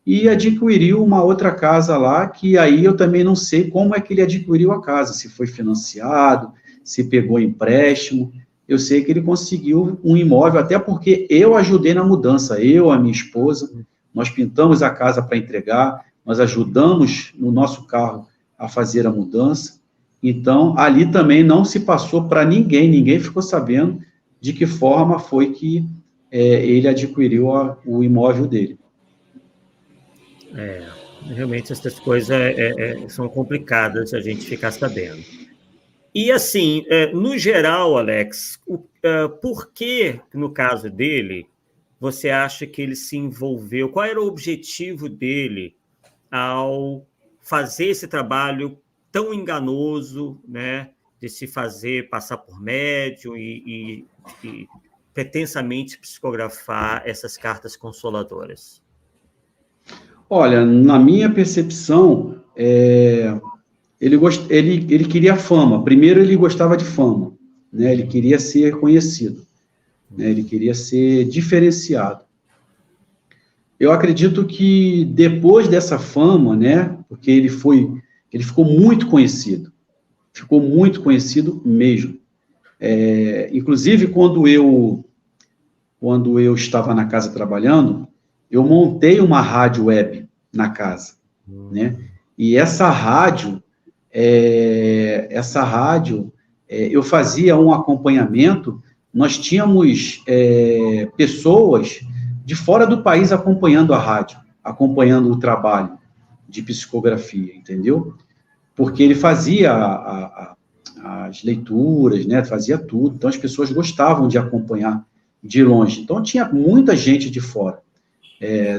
e adquiriu uma outra casa lá, que aí eu também não sei como é que ele adquiriu a casa, se foi financiado, se pegou empréstimo. Eu sei que ele conseguiu um imóvel, até porque eu ajudei na mudança, eu, a minha esposa, nós pintamos a casa para entregar, nós ajudamos no nosso carro a fazer a mudança. Então, ali também não se passou para ninguém, ninguém ficou sabendo de que forma foi que ele adquiriu o imóvel dele. Realmente essas coisas são complicadas a gente ficar sabendo. E assim, no geral, Alex, por que, no caso dele, você acha que ele se envolveu? Qual era o objetivo dele ao fazer esse trabalho tão enganoso, né, de se fazer passar por médium e pretensamente psicografar essas cartas consoladoras? Olha, na minha percepção, ele queria fama. Primeiro, ele gostava de fama, né? Ele queria ser conhecido, né? Ele queria ser diferenciado. Eu acredito que depois dessa fama, né? Porque ele ficou muito conhecido mesmo. Inclusive, quando eu estava na casa trabalhando, eu montei uma rádio web na casa, né? E essa rádio, eu fazia um acompanhamento, nós tínhamos pessoas de fora do país acompanhando a rádio, acompanhando o trabalho de psicografia, entendeu? Porque ele fazia as leituras, né? Fazia tudo, então as pessoas gostavam de acompanhar de longe. Então tinha muita gente de fora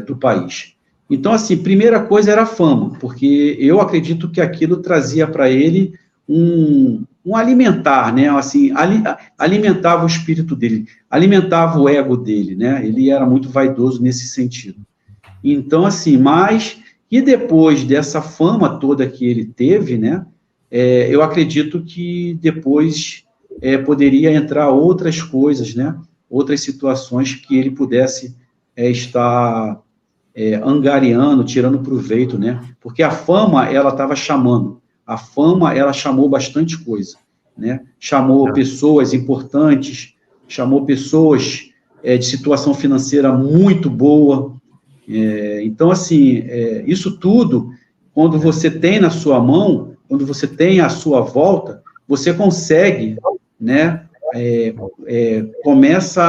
do país. Então, assim, primeira coisa era a fama, porque eu acredito que aquilo trazia para ele um alimentar, né? Assim, alimentava o espírito dele, alimentava o ego dele, né? Ele era muito vaidoso nesse sentido. Então, assim, e depois dessa fama toda que ele teve, né? Eu acredito que depois poderia entrar outras coisas, né? Outras situações que ele pudesse estar angariando, tirando proveito, né? Porque a fama, ela estava chamando. A fama, ela chamou bastante coisa, né? Chamou pessoas importantes, chamou pessoas de situação financeira muito boa. Então, assim, isso tudo, quando você tem na sua mão, quando você tem à sua volta, você consegue, né? Começa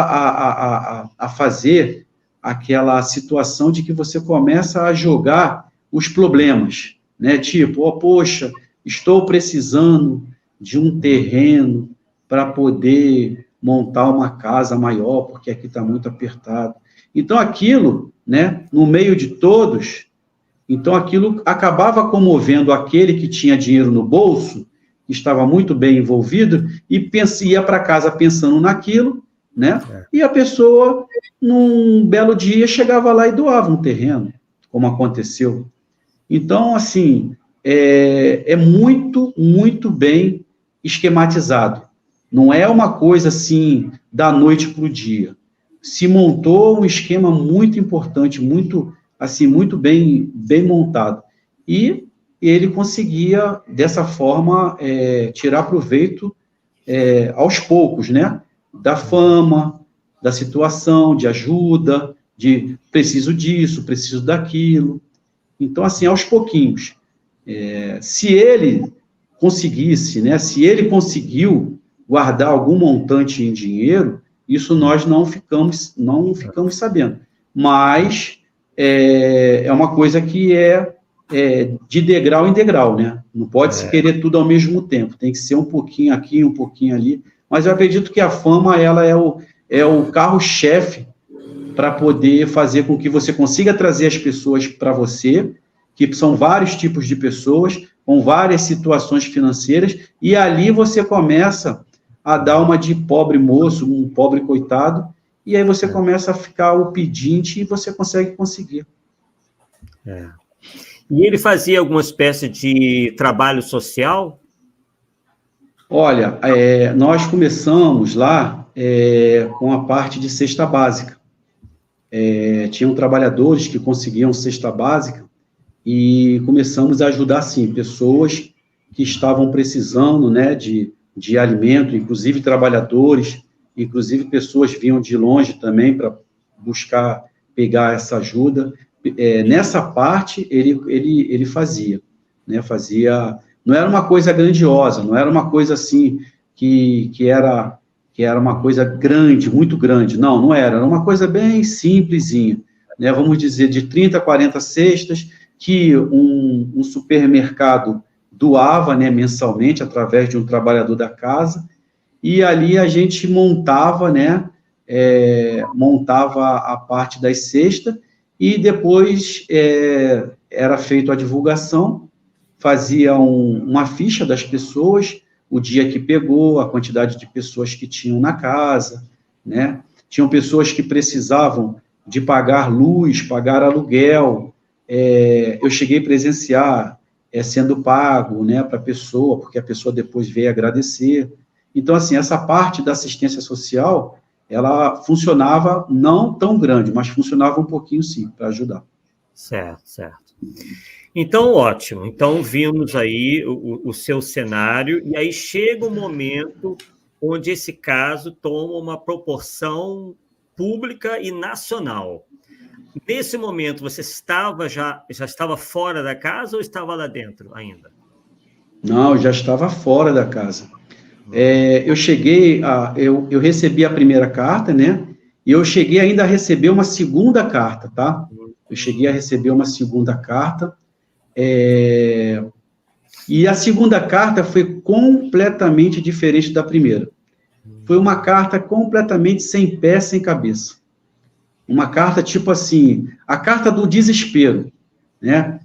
a fazer aquela situação de que você começa a jogar os problemas, né? Tipo, poxa, estou precisando de um terreno para poder montar uma casa maior, porque aqui está muito apertado. Então, aquilo, né, no meio de todos, então aquilo acabava comovendo aquele que tinha dinheiro no bolso, que estava muito bem envolvido, e ia para casa pensando naquilo, né? E a pessoa, num belo dia, chegava lá e doava um terreno, como aconteceu. Então, assim, é muito, muito bem esquematizado. Não é uma coisa, assim, da noite para o dia. Se montou um esquema muito importante, muito, assim, muito bem montado. E ele conseguia, dessa forma, tirar proveito aos poucos, né? Da fama, da situação, de ajuda, de preciso disso, preciso daquilo. Então, assim, aos pouquinhos. Se ele conseguisse, né, se ele conseguiu guardar algum montante em dinheiro, isso nós não ficamos sabendo. Mas é uma coisa que de degrau em degrau, né? Não pode se querer tudo ao mesmo tempo, tem que ser um pouquinho aqui, um pouquinho ali. Mas eu acredito que a fama, ela é o carro-chefe para poder fazer com que você consiga trazer as pessoas para você, que são vários tipos de pessoas, com várias situações financeiras, e ali você começa a dar uma de pobre moço, um pobre coitado, e aí você começa a ficar o pedinte e você consegue conseguir. E ele fazia alguma espécie de trabalho social? Olha, nós começamos lá com a parte de cesta básica. Tinham trabalhadores que conseguiam cesta básica e começamos a ajudar, sim, pessoas que estavam precisando, né, de alimento, inclusive trabalhadores, inclusive pessoas vinham de longe também para buscar pegar essa ajuda. Nessa parte, ele fazia, né, não era uma coisa grandiosa, não era uma coisa assim que era uma coisa grande, muito grande, não era uma coisa bem simplesinha, né, vamos dizer, de 30 a 40 cestas, que um supermercado doava, né, mensalmente, através de um trabalhador da casa, e ali a gente montava, né, montava a parte das cestas, e depois era feita a divulgação, fazia uma ficha das pessoas, o dia que pegou, a quantidade de pessoas que tinham na casa, né, tinham pessoas que precisavam de pagar luz, pagar aluguel, eu cheguei a presenciar sendo pago, né, para a pessoa, porque a pessoa depois veio agradecer. Então, assim, essa parte da assistência social, ela funcionava não tão grande, mas funcionava um pouquinho, sim, para ajudar. Certo. Então, ótimo. Então, vimos aí o seu cenário, e aí chega um momento onde esse caso toma uma proporção pública e nacional. Nesse momento, você já estava fora da casa ou estava lá dentro ainda? Não, já estava fora da casa. Eu recebi a primeira carta, né? E eu cheguei ainda a receber uma segunda carta, tá? Eu cheguei a receber uma segunda carta. E a segunda carta foi completamente diferente da primeira. Foi uma carta completamente sem pé, sem cabeça. Uma carta tipo assim, a carta do desespero, né?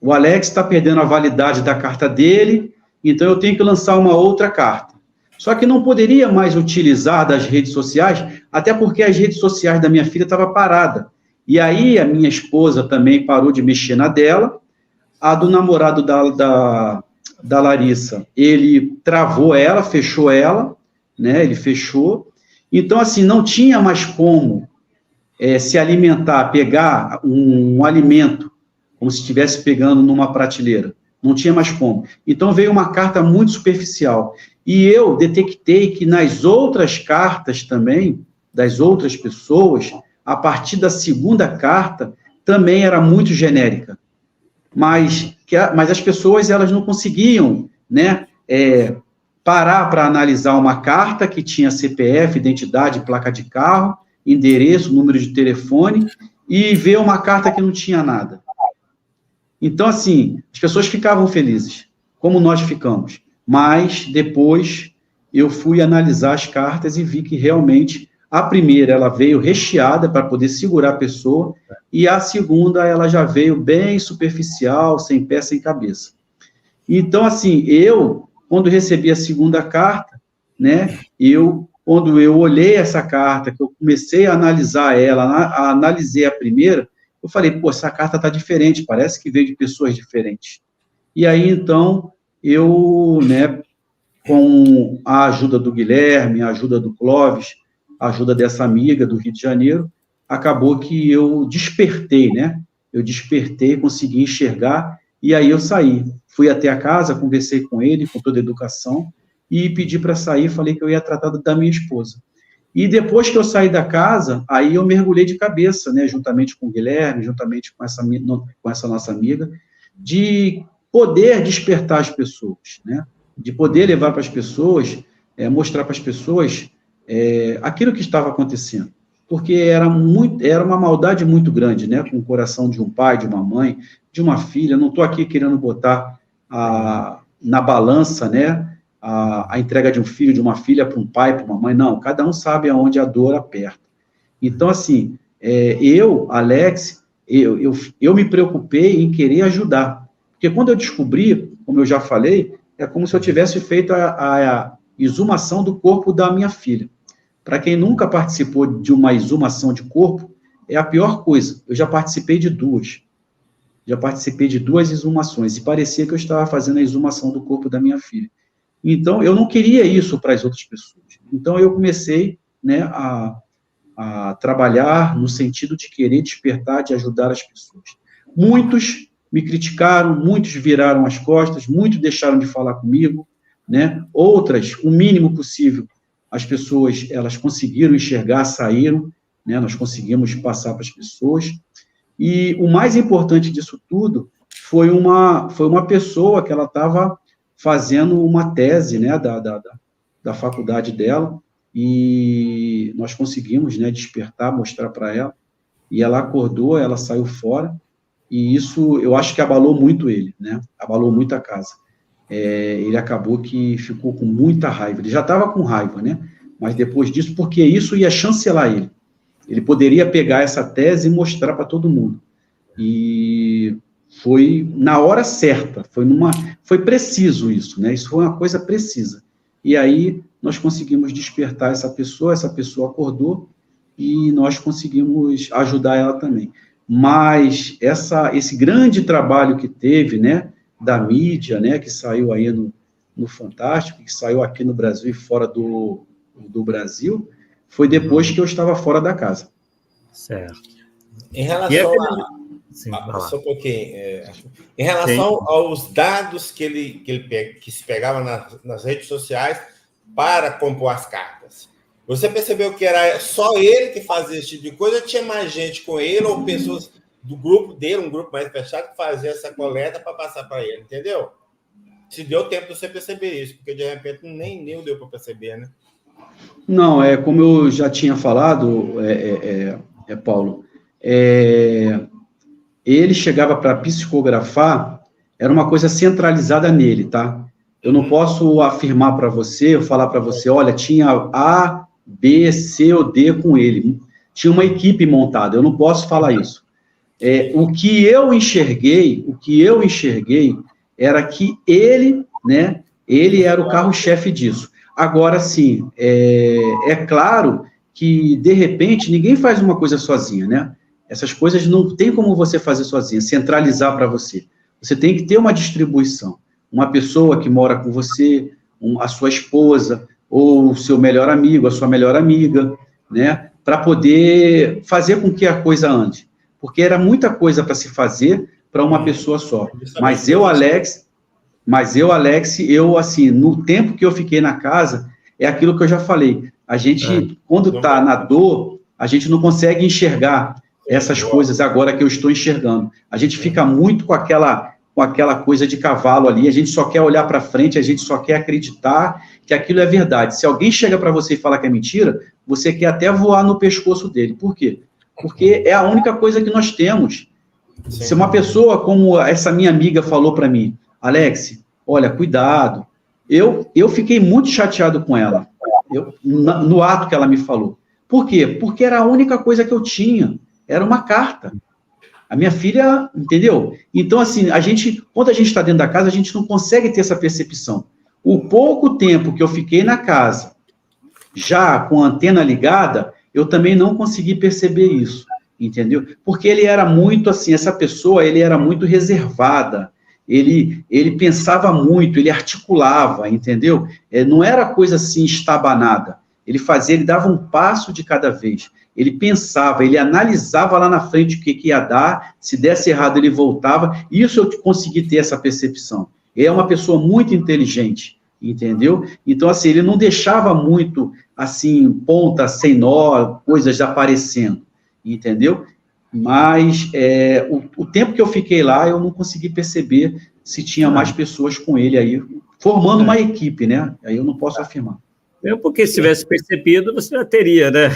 O Alex está perdendo a validade da carta dele, então eu tenho que lançar uma outra carta. Só que não poderia mais utilizar das redes sociais, até porque as redes sociais da minha filha estavam paradas. E aí a minha esposa também parou de mexer na dela, a do namorado da Larissa, ele travou ela, fechou ela, né? Ele fechou. Então, assim, não tinha mais como se alimentar, pegar um alimento, como se estivesse pegando numa prateleira. Não tinha mais como. Então, veio uma carta muito superficial. E eu detectei que nas outras cartas também, das outras pessoas, a partir da segunda carta, também era muito genérica. Mas as pessoas, elas não conseguiam, né, parar para analisar uma carta que tinha CPF, identidade, placa de carro, endereço, número de telefone, e ver uma carta que não tinha nada. Então, assim, as pessoas ficavam felizes, como nós ficamos. Mas, depois, eu fui analisar as cartas e vi que, realmente, a primeira, ela veio recheada para poder segurar a pessoa, e a segunda, ela já veio bem superficial, sem pé, sem cabeça. Então, assim, quando recebi a segunda carta, né, quando eu olhei essa carta, que eu comecei a analisar ela, analisei a primeira, eu falei, pô, essa carta está diferente, parece que veio de pessoas diferentes. E aí, então, eu, né, com a ajuda do Guilherme, a ajuda do Clóvis, a ajuda dessa amiga do Rio de Janeiro, acabou que eu despertei, né? Eu despertei, consegui enxergar, e aí eu saí. Fui até a casa, conversei com ele, com toda a educação, e pedi para sair, falei que eu ia tratar da minha esposa. E depois que eu saí da casa, aí eu mergulhei de cabeça, né, juntamente com o Guilherme, juntamente com essa nossa amiga, de poder despertar as pessoas, né, de poder levar para as pessoas, mostrar para as pessoas aquilo que estava acontecendo. Porque era uma maldade muito grande, né, com o coração de um pai, de uma mãe, de uma filha. Não estou aqui querendo botar na balança, né, a entrega de um filho, de uma filha para um pai, para uma mãe, não, cada um sabe aonde a dor aperta. Então, assim, Alex, eu me preocupei em querer ajudar, porque quando eu descobri, como eu já falei, é como se eu tivesse feito a exumação do corpo da minha filha. Para quem nunca participou de uma exumação de corpo, é a pior coisa. Eu já participei de duas. Já participei de 2 exumações, e parecia que eu estava fazendo a exumação do corpo da minha filha. Então, eu não queria isso para as outras pessoas. Então, eu comecei, né, a trabalhar no sentido de querer despertar, de ajudar as pessoas. Muitos me criticaram, muitos viraram as costas, muitos deixaram de falar comigo, né? Outras, o mínimo possível, as pessoas, elas conseguiram enxergar, saíram, né? Nós conseguimos passar para as pessoas. E o mais importante disso tudo foi uma pessoa que ela estava fazendo uma tese, né, da faculdade dela, e nós conseguimos, né, despertar, mostrar para ela, e ela acordou, ela saiu fora, e isso eu acho que abalou muito ele, né, abalou muito a casa. Ele acabou que ficou com muita raiva, ele já estava com raiva, né, mas depois disso, porque isso ia chancelar ele. Ele poderia pegar essa tese e mostrar para todo mundo. E foi na hora certa, foi preciso isso, né? Isso foi uma coisa precisa. E aí nós conseguimos despertar essa pessoa acordou e nós conseguimos ajudar ela também. Mas esse grande trabalho que teve, né, da mídia, né, que saiu aí no Fantástico, que saiu aqui no Brasil e fora do Brasil, foi depois que eu estava fora da casa. Certo. Em relação só um pouquinho. Em relação aos dados que se pegava nas redes sociais para compor as cartas, você percebeu que era só ele que fazia esse tipo de coisa, ou tinha mais gente com ele, ou pessoas do grupo dele, um grupo mais fechado, que fazia essa coleta para passar para ele, entendeu? Se deu tempo de você perceber isso, porque de repente nem deu para perceber, né? Não, como eu já tinha falado, Paulo, ele chegava para psicografar, era uma coisa centralizada nele, tá? Eu não posso afirmar para você, falar para você, olha, tinha A, B, C ou D com ele. Tinha uma equipe montada, eu não posso falar isso. O que eu enxerguei era que ele, né, ele era o carro-chefe disso. Agora, sim, é claro que, de repente, ninguém faz uma coisa sozinha, né? Essas coisas não tem como você fazer sozinha, centralizar para você. Você tem que ter uma distribuição. Uma pessoa que mora com você, a sua esposa, ou o seu melhor amigo, a sua melhor amiga, né? Para poder fazer com que a coisa ande. Porque era muita coisa para se fazer para uma pessoa só. Mas eu, Alex, assim, no tempo que eu fiquei na casa, é aquilo que eu já falei. A gente, quando está na dor, a gente não consegue enxergar essas coisas agora que eu estou enxergando. A gente fica muito com aquela coisa de cavalo ali, a gente só quer olhar para frente, a gente só quer acreditar que aquilo é verdade. Se alguém chega para você e fala que é mentira, você quer até voar no pescoço dele. Por quê? Porque é a única coisa que nós temos. Sim. Se uma pessoa, como essa minha amiga falou para mim, Alex, olha, cuidado. Eu fiquei muito chateado com ela, no ato que ela me falou. Por quê? Porque era a única coisa que eu tinha. Era uma carta. A minha filha, entendeu? Então, assim, quando a gente está dentro da casa, a gente não consegue ter essa percepção. O pouco tempo que eu fiquei na casa, já com a antena ligada, eu também não consegui perceber isso, entendeu? Porque ele era muito, assim, essa pessoa, ele era muito reservada, ele pensava muito, ele articulava, entendeu? Não era coisa assim, estabanada. Ele dava um passo de cada vez. Ele pensava, ele analisava lá na frente o que ia dar, se desse errado ele voltava, isso eu consegui ter essa percepção. Ele é uma pessoa muito inteligente, entendeu? Então, assim, ele não deixava muito, assim, ponta sem nó, coisas aparecendo, entendeu? Mas o tempo que eu fiquei lá, eu não consegui perceber se tinha mais pessoas com ele aí, formando uma equipe, né? Aí eu não posso afirmar. Mesmo porque se tivesse percebido, você já teria, né?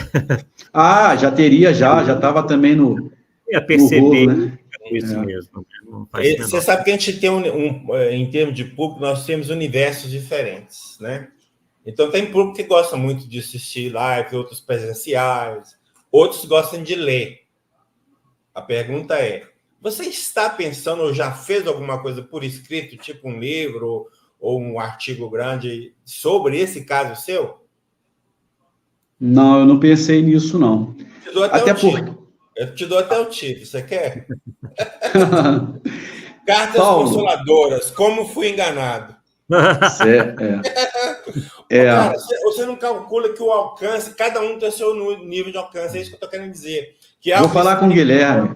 Já teria, já estava também no... Ia perceber, rolo, né? Isso mesmo. Você sabe que a gente tem, em termos de público, nós temos universos diferentes, né? Então, tem público que gosta muito de assistir live, outros presenciais, outros gostam de ler. A pergunta é, você está pensando ou já fez alguma coisa por escrito, tipo um livro ou um artigo grande sobre esse caso seu? Não, eu não pensei nisso, não. Te dou até Eu te dou até o título, você quer? Cartas Paulo. Consoladoras, como fui enganado. Cara, você não calcula que o alcance, cada um tem o seu nível de alcance, é isso que eu estou querendo dizer. Vou falar com o Guilherme.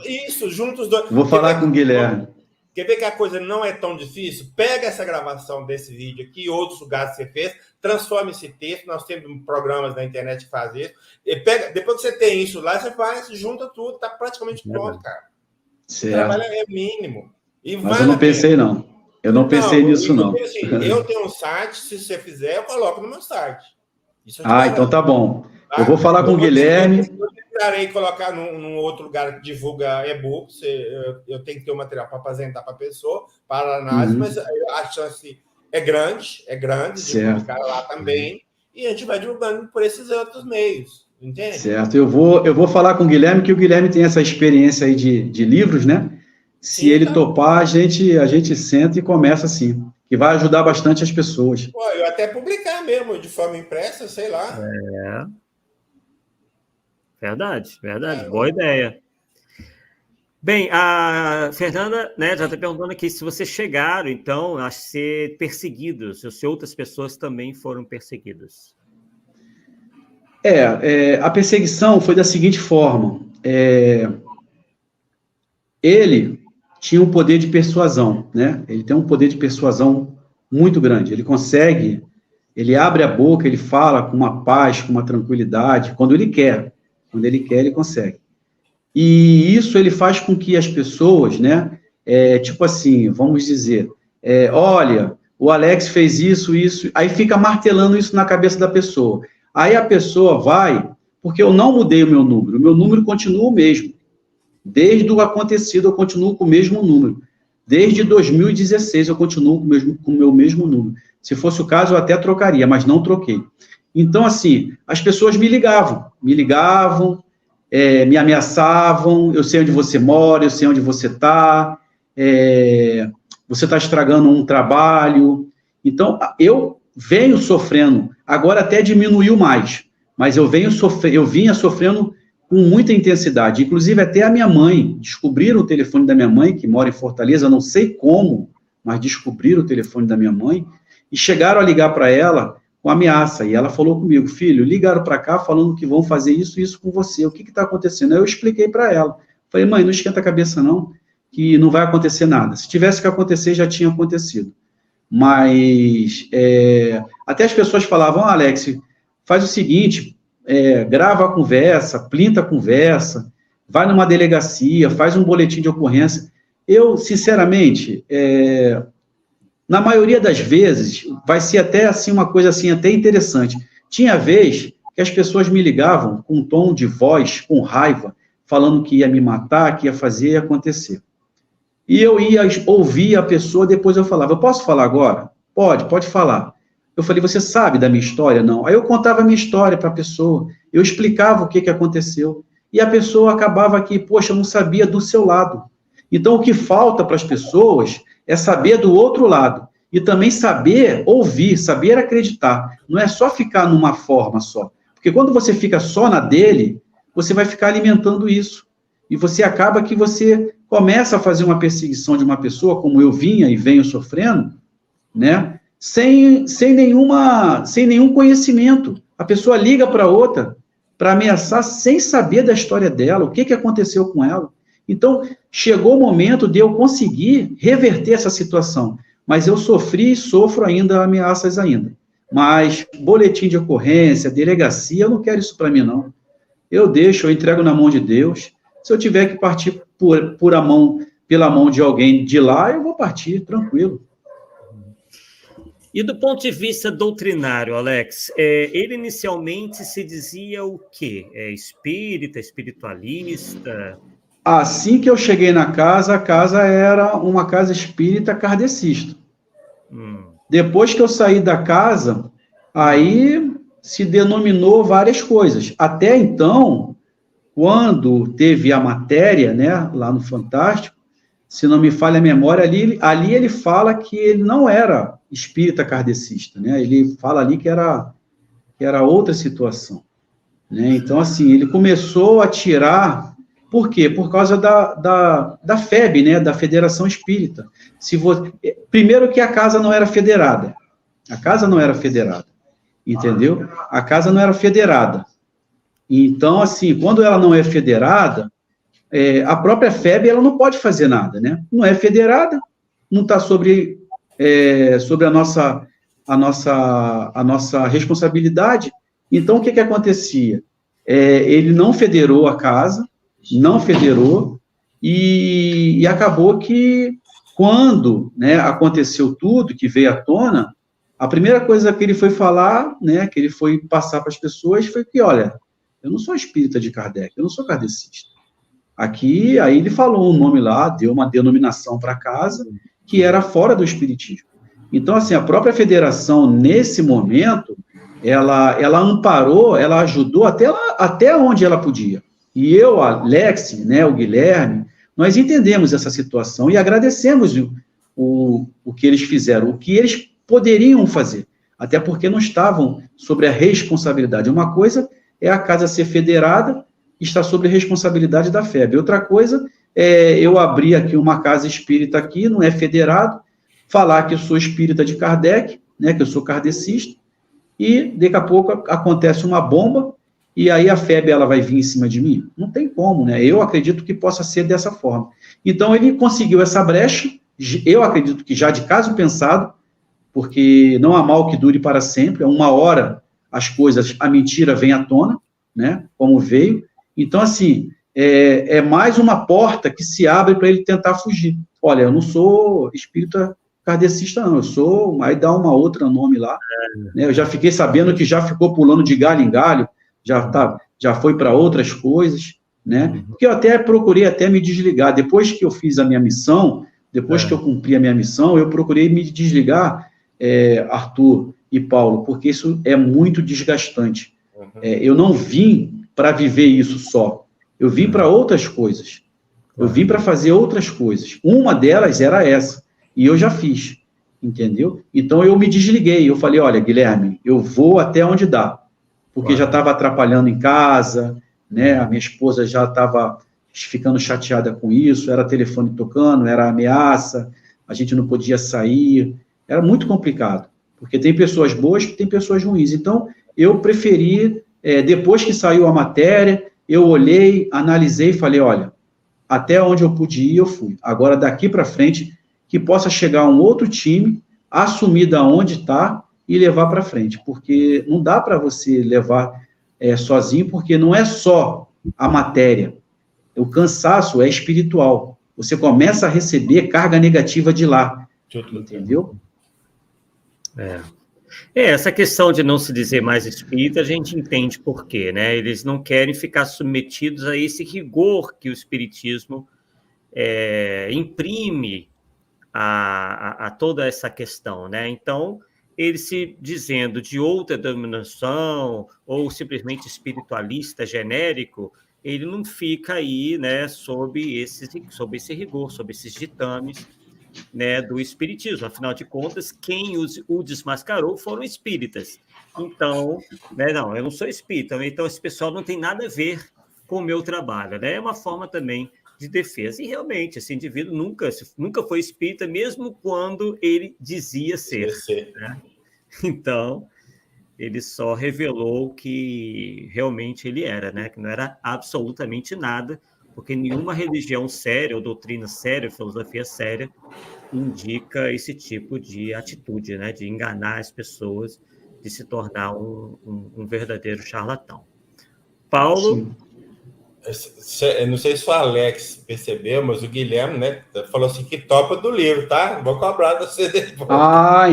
Isso, juntos os dois. Vou falar com o Guilherme. Quer ver que a coisa não é tão difícil? Pega essa gravação desse vídeo aqui, outros lugares que você fez, transforma esse texto, nós temos programas na internet que fazem isso, e depois que você tem isso lá, você faz, junta tudo, está praticamente pronto, cara. Certo. O trabalho é mínimo. Mas eu não pensei, não. Eu não pensei nisso, não. Assim, eu tenho um site, se você fizer, eu coloco no meu site. Então tá bom. Tá? Eu vou falar com o Guilherme. Eu tentarei colocar num outro lugar que divulga e-book. Eu tenho que ter o material para apresentar para a pessoa, para análise, mas a chance é grande de colocar lá também. E a gente vai divulgando por esses outros meios. Entende? Certo. Eu vou falar com o Guilherme, que o Guilherme tem essa experiência aí de livros, né? Se ele topar, a gente senta e começa assim, que vai ajudar bastante as pessoas. Pô, eu até publicar mesmo, de forma impressa, sei lá. Verdade. Boa ideia. Bem, a Fernanda, né, já está perguntando aqui se vocês chegaram, então, a ser perseguidos, se outras pessoas também foram perseguidas. A perseguição foi da seguinte forma. Ele tinha um poder de persuasão, né? Ele tem um poder de persuasão muito grande. Ele abre a boca, ele fala com uma paz, com uma tranquilidade, quando ele quer. Quando ele quer, ele consegue. E isso ele faz com que as pessoas, né? Tipo assim, vamos dizer, olha, o Alex fez isso, aí fica martelando isso na cabeça da pessoa. Aí a pessoa vai, porque eu não mudei o meu número continua o mesmo. Desde o acontecido, eu continuo com o mesmo número. Desde 2016, eu continuo com o meu mesmo número. Se fosse o caso, eu até trocaria, mas não troquei. Então, assim, as pessoas me ligavam, me ameaçavam, eu sei onde você mora, eu sei onde você está, você está estragando um trabalho. Então, eu venho sofrendo, agora até diminuiu mais, mas eu vinha sofrendo com muita intensidade, inclusive até a minha mãe, descobriram o telefone da minha mãe, que mora em Fortaleza, não sei como, mas descobriram o telefone da minha mãe, e chegaram a ligar para ela com ameaça, e ela falou comigo, filho, ligaram para cá falando que vão fazer isso com você, o que está acontecendo? Aí eu expliquei para ela, falei, mãe, não esquenta a cabeça não, que não vai acontecer nada, se tivesse que acontecer, já tinha acontecido, mas até as pessoas falavam, Alex, faz o seguinte, grava a conversa, printa a conversa, vai numa delegacia, faz um boletim de ocorrência. Eu, sinceramente, na maioria das vezes, vai ser até assim uma coisa assim, até interessante. Tinha vez que as pessoas me ligavam com um tom de voz, com raiva, falando que ia me matar, que ia fazer e acontecer. E eu ia ouvir a pessoa, depois eu falava, eu posso falar agora? Pode falar. Eu falei, você sabe da minha história? Não. Aí eu contava a minha história para a pessoa, eu explicava o que aconteceu, e a pessoa acabava que, poxa, eu não sabia do seu lado. Então, o que falta para as pessoas é saber do outro lado, e também saber ouvir, saber acreditar. Não é só ficar numa forma só, porque quando você fica só na dele, você vai ficar alimentando isso, e você acaba que você começa a fazer uma perseguição de uma pessoa, como eu vinha e venho sofrendo, né? Sem nenhum conhecimento. A pessoa liga para outra para ameaçar sem saber da história dela, o que aconteceu com ela. Então, chegou o momento de eu conseguir reverter essa situação, mas eu sofri e sofro ainda ameaças ainda. Mas boletim de ocorrência, delegacia, eu não quero isso para mim, não. Eu entrego na mão de Deus. Se eu tiver que partir pela mão de alguém de lá, eu vou partir, tranquilo. E do ponto de vista doutrinário, Alex, ele inicialmente se dizia o quê? Espírita, espiritualista? Assim que eu cheguei na casa, a casa era uma casa espírita kardecista. Depois que eu saí da casa, aí se denominou várias coisas. Até então, quando teve a matéria, né, lá no Fantástico, se não me falha a memória, ali ele fala que ele não era espírita kardecista, né? Ele fala ali que era que era outra situação, né? Então, assim, ele começou a tirar... Por quê? Por causa da FEB, né? Da Federação Espírita. Primeiro que a casa não era federada. A casa não era federada, entendeu? A casa não era federada. Então, assim, quando ela não é federada, a própria FEB, ela não pode fazer nada, né? Não é federada, não está sobre a nossa responsabilidade. Então, o que acontecia? Ele não federou a casa, não federou, e acabou que, quando, né, aconteceu tudo, que veio à tona, a primeira coisa que ele foi falar, né, que ele foi passar para as pessoas, foi que, olha, eu não sou espírita de Kardec, eu não sou kardecista. Aí ele falou um nome lá, deu uma denominação para a casa, que era fora do espiritismo. Então, assim, a própria federação, nesse momento, ela amparou, ela ajudou até onde ela podia. E eu, a Alex, né, o Guilherme, nós entendemos essa situação e agradecemos o que eles fizeram, o que eles poderiam fazer, até porque não estavam sobre a responsabilidade. Uma coisa é a casa ser federada, está sobre a responsabilidade da FEB. Outra coisa é eu abrir aqui uma casa espírita aqui, não é federado, falar que eu sou espírita de Kardec, né, que eu sou kardecista, e daqui a pouco acontece uma bomba, e aí a FEB ela vai vir em cima de mim? Não tem como, né? Eu acredito que possa ser dessa forma. Então, ele conseguiu essa brecha, eu acredito que já de caso pensado, porque não há mal que dure para sempre, uma hora a mentira vem à tona, né? Como veio. Então, assim, é mais uma porta que se abre para ele tentar fugir. Olha, eu não sou espírita kardecista, não, eu sou, aí dá uma outra nome lá, né? Eu já fiquei sabendo que já ficou pulando de galho em galho, já foi para outras coisas, né? Porque eu até procurei até me desligar, depois que eu fiz a minha missão, depois que eu cumpri a minha missão, eu procurei me desligar, Arthur e Paulo, porque isso é muito desgastante. Eu não vim para viver isso só, eu vim para outras coisas, eu vim para fazer outras coisas, uma delas era essa, e eu já fiz, entendeu? Então eu me desliguei, eu falei, olha, Guilherme, eu vou até onde dá, porque já estava atrapalhando em casa, né? A minha esposa já estava ficando chateada com isso, era telefone tocando, era ameaça, a gente não podia sair, era muito complicado, porque tem pessoas boas e tem pessoas ruins. Então, eu preferi, depois que saiu a matéria, eu olhei, analisei e falei, olha, até onde eu pude ir, eu fui. Agora, daqui para frente, que possa chegar um outro time, assumir da onde está e levar para frente, porque não dá para você levar sozinho, porque não é só a matéria, o cansaço é espiritual, você começa a receber carga negativa de lá, entendeu? Essa questão de não se dizer mais espírita, a gente entende por quê, né? Eles não querem ficar submetidos a esse rigor que o espiritismo imprime a toda essa questão, né? Então, ele se dizendo de outra denominação ou simplesmente espiritualista genérico, ele não fica aí, né, sob esse rigor, sob esses ditames, né, do espiritismo. Afinal de contas, quem o desmascarou foram espíritas. Então, né, não, eu não sou espírita, então esse pessoal não tem nada a ver com o meu trabalho, né? É uma forma também de defesa. E realmente, esse indivíduo nunca foi espírita, mesmo quando ele dizia ser. Né? Então, ele só revelou que realmente ele era, né? Que não era absolutamente nada, porque nenhuma religião séria, ou doutrina séria, filosofia séria, indica esse tipo de atitude, né? De enganar as pessoas, de se tornar um verdadeiro charlatão. Paulo... Sim. Eu não sei se o Alex percebeu, mas o Guilherme, né, falou assim que topa do livro, tá? Vou cobrar você depois.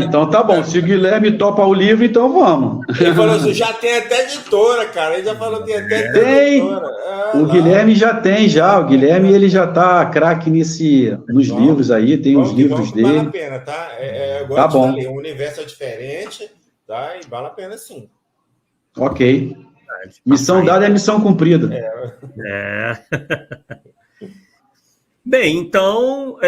Então tá bom. Se o Guilherme topa o livro, então vamos. Ele falou assim, já tem até editora, cara. Ele já falou que tem até editora. O Guilherme já tem, já. O Guilherme, ele já tá craque nos livros aí, tem os livros dele. Vale a pena, tá? Eu gosto tá bom. de ler. O universo é diferente, tá? E vale a pena sim. Ok. Missão dada é missão cumprida. Bem, então,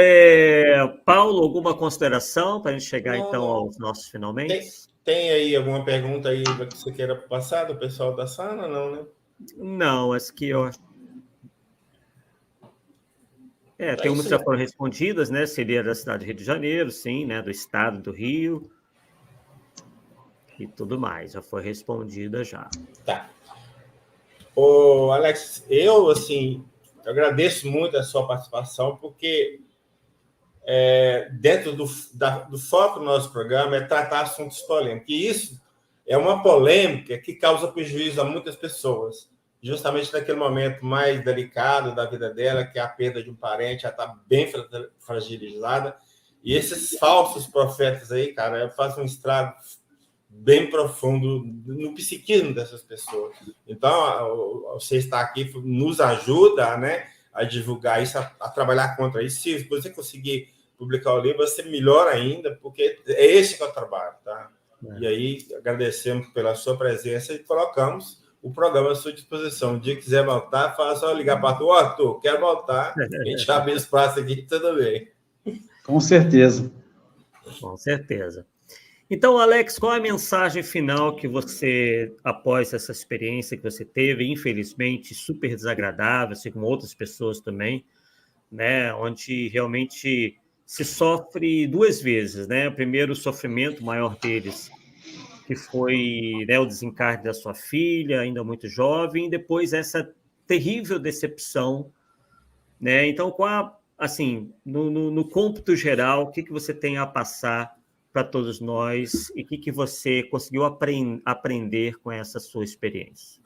Paulo, alguma consideração para a gente chegar, então, aos nossos finalmente? Tem aí alguma pergunta aí que você queira passar do pessoal da sala? Não, né? Não, acho que tem umas que já foram respondidas, né? Seria da cidade do Rio de Janeiro, sim, né? Do estado do Rio e tudo mais. Já foi respondida já. Tá. Ô, Alex, eu agradeço muito a sua participação, porque dentro do foco do nosso programa é tratar assuntos polêmicos. E isso é uma polêmica que causa prejuízo a muitas pessoas, justamente naquele momento mais delicado da vida dela, que é a perda de um parente, já está bem fragilizada. E esses falsos profetas aí, cara, fazem um estrago bem profundo no psiquismo dessas pessoas. Então, você está aqui nos ajuda, né, a divulgar isso, a trabalhar contra isso. Se você conseguir publicar o livro, vai ser melhor ainda, porque é esse que é o trabalho, tá? E aí, agradecemos pela sua presença e colocamos o programa à sua disposição. Um dia que quiser voltar, só ligar para o Arthur, quero voltar, a gente abre espaço aqui, tudo bem. Com certeza. Com certeza. Então, Alex, qual é a mensagem final que você, após essa experiência que você teve, infelizmente, super desagradável, assim como outras pessoas também, né, onde realmente se sofre duas vezes, né? Primeiro, o sofrimento maior deles, que foi, né, o desencarne da sua filha, ainda muito jovem, e depois essa terrível decepção, né? Então, no cômputo geral, o que você tem a passar para todos nós e o que você conseguiu aprender com essa sua experiência?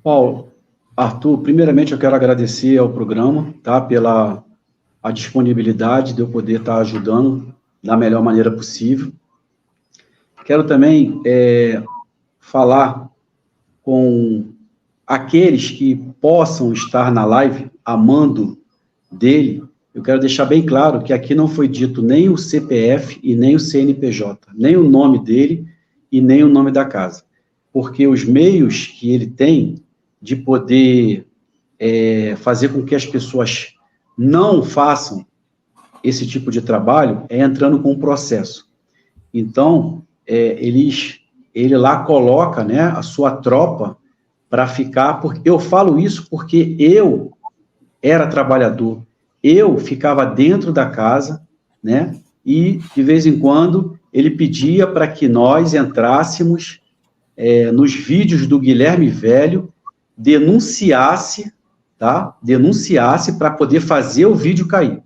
Paulo, Arthur, primeiramente eu quero agradecer ao programa, tá, pela a disponibilidade de eu poder estar ajudando da melhor maneira possível. Quero também falar com aqueles que possam estar na live amando dele. Eu quero deixar bem claro que aqui não foi dito nem o CPF e nem o CNPJ, nem o nome dele e nem o nome da casa, porque os meios que ele tem de poder fazer com que as pessoas não façam esse tipo de trabalho é entrando com um processo. Então, ele lá coloca, né, a sua tropa para ficar, porque eu falo isso porque eu era trabalhador, eu ficava dentro da casa, né, e de vez em quando ele pedia para que nós entrássemos nos vídeos do Guilherme Velho, denunciasse para poder fazer o vídeo cair,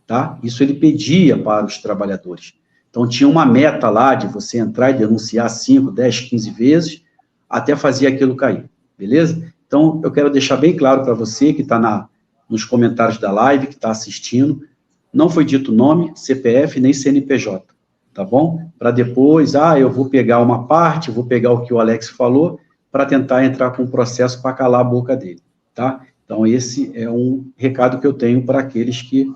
tá? Isso ele pedia para os trabalhadores. Então, tinha uma meta lá de você entrar e denunciar 5, 10, 15 vezes, até fazer aquilo cair, beleza? Então, eu quero deixar bem claro para você que está nos comentários da live, que está assistindo, não foi dito nome, CPF, nem CNPJ, tá bom? Para depois, eu vou pegar uma parte, vou pegar o que o Alex falou, para tentar entrar com um processo para calar a boca dele, tá? Então, esse é um recado que eu tenho para aqueles que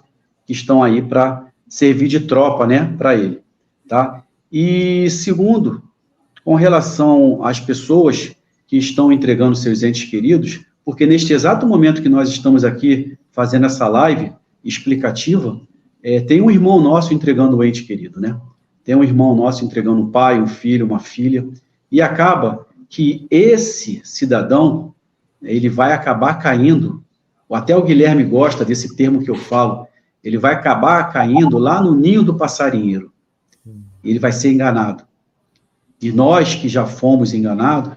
estão aí para servir de tropa, né, para ele, tá? E, segundo, com relação às pessoas que estão entregando seus entes queridos, porque neste exato momento que nós estamos aqui fazendo essa live explicativa, tem um irmão nosso entregando o ente querido, né? Tem um irmão nosso entregando um pai, um filho, uma filha, e acaba que esse cidadão, ele vai acabar caindo, até o Guilherme gosta desse termo que eu falo, ele vai acabar caindo lá no ninho do passarinheiro. Ele vai ser enganado. E nós que já fomos enganados,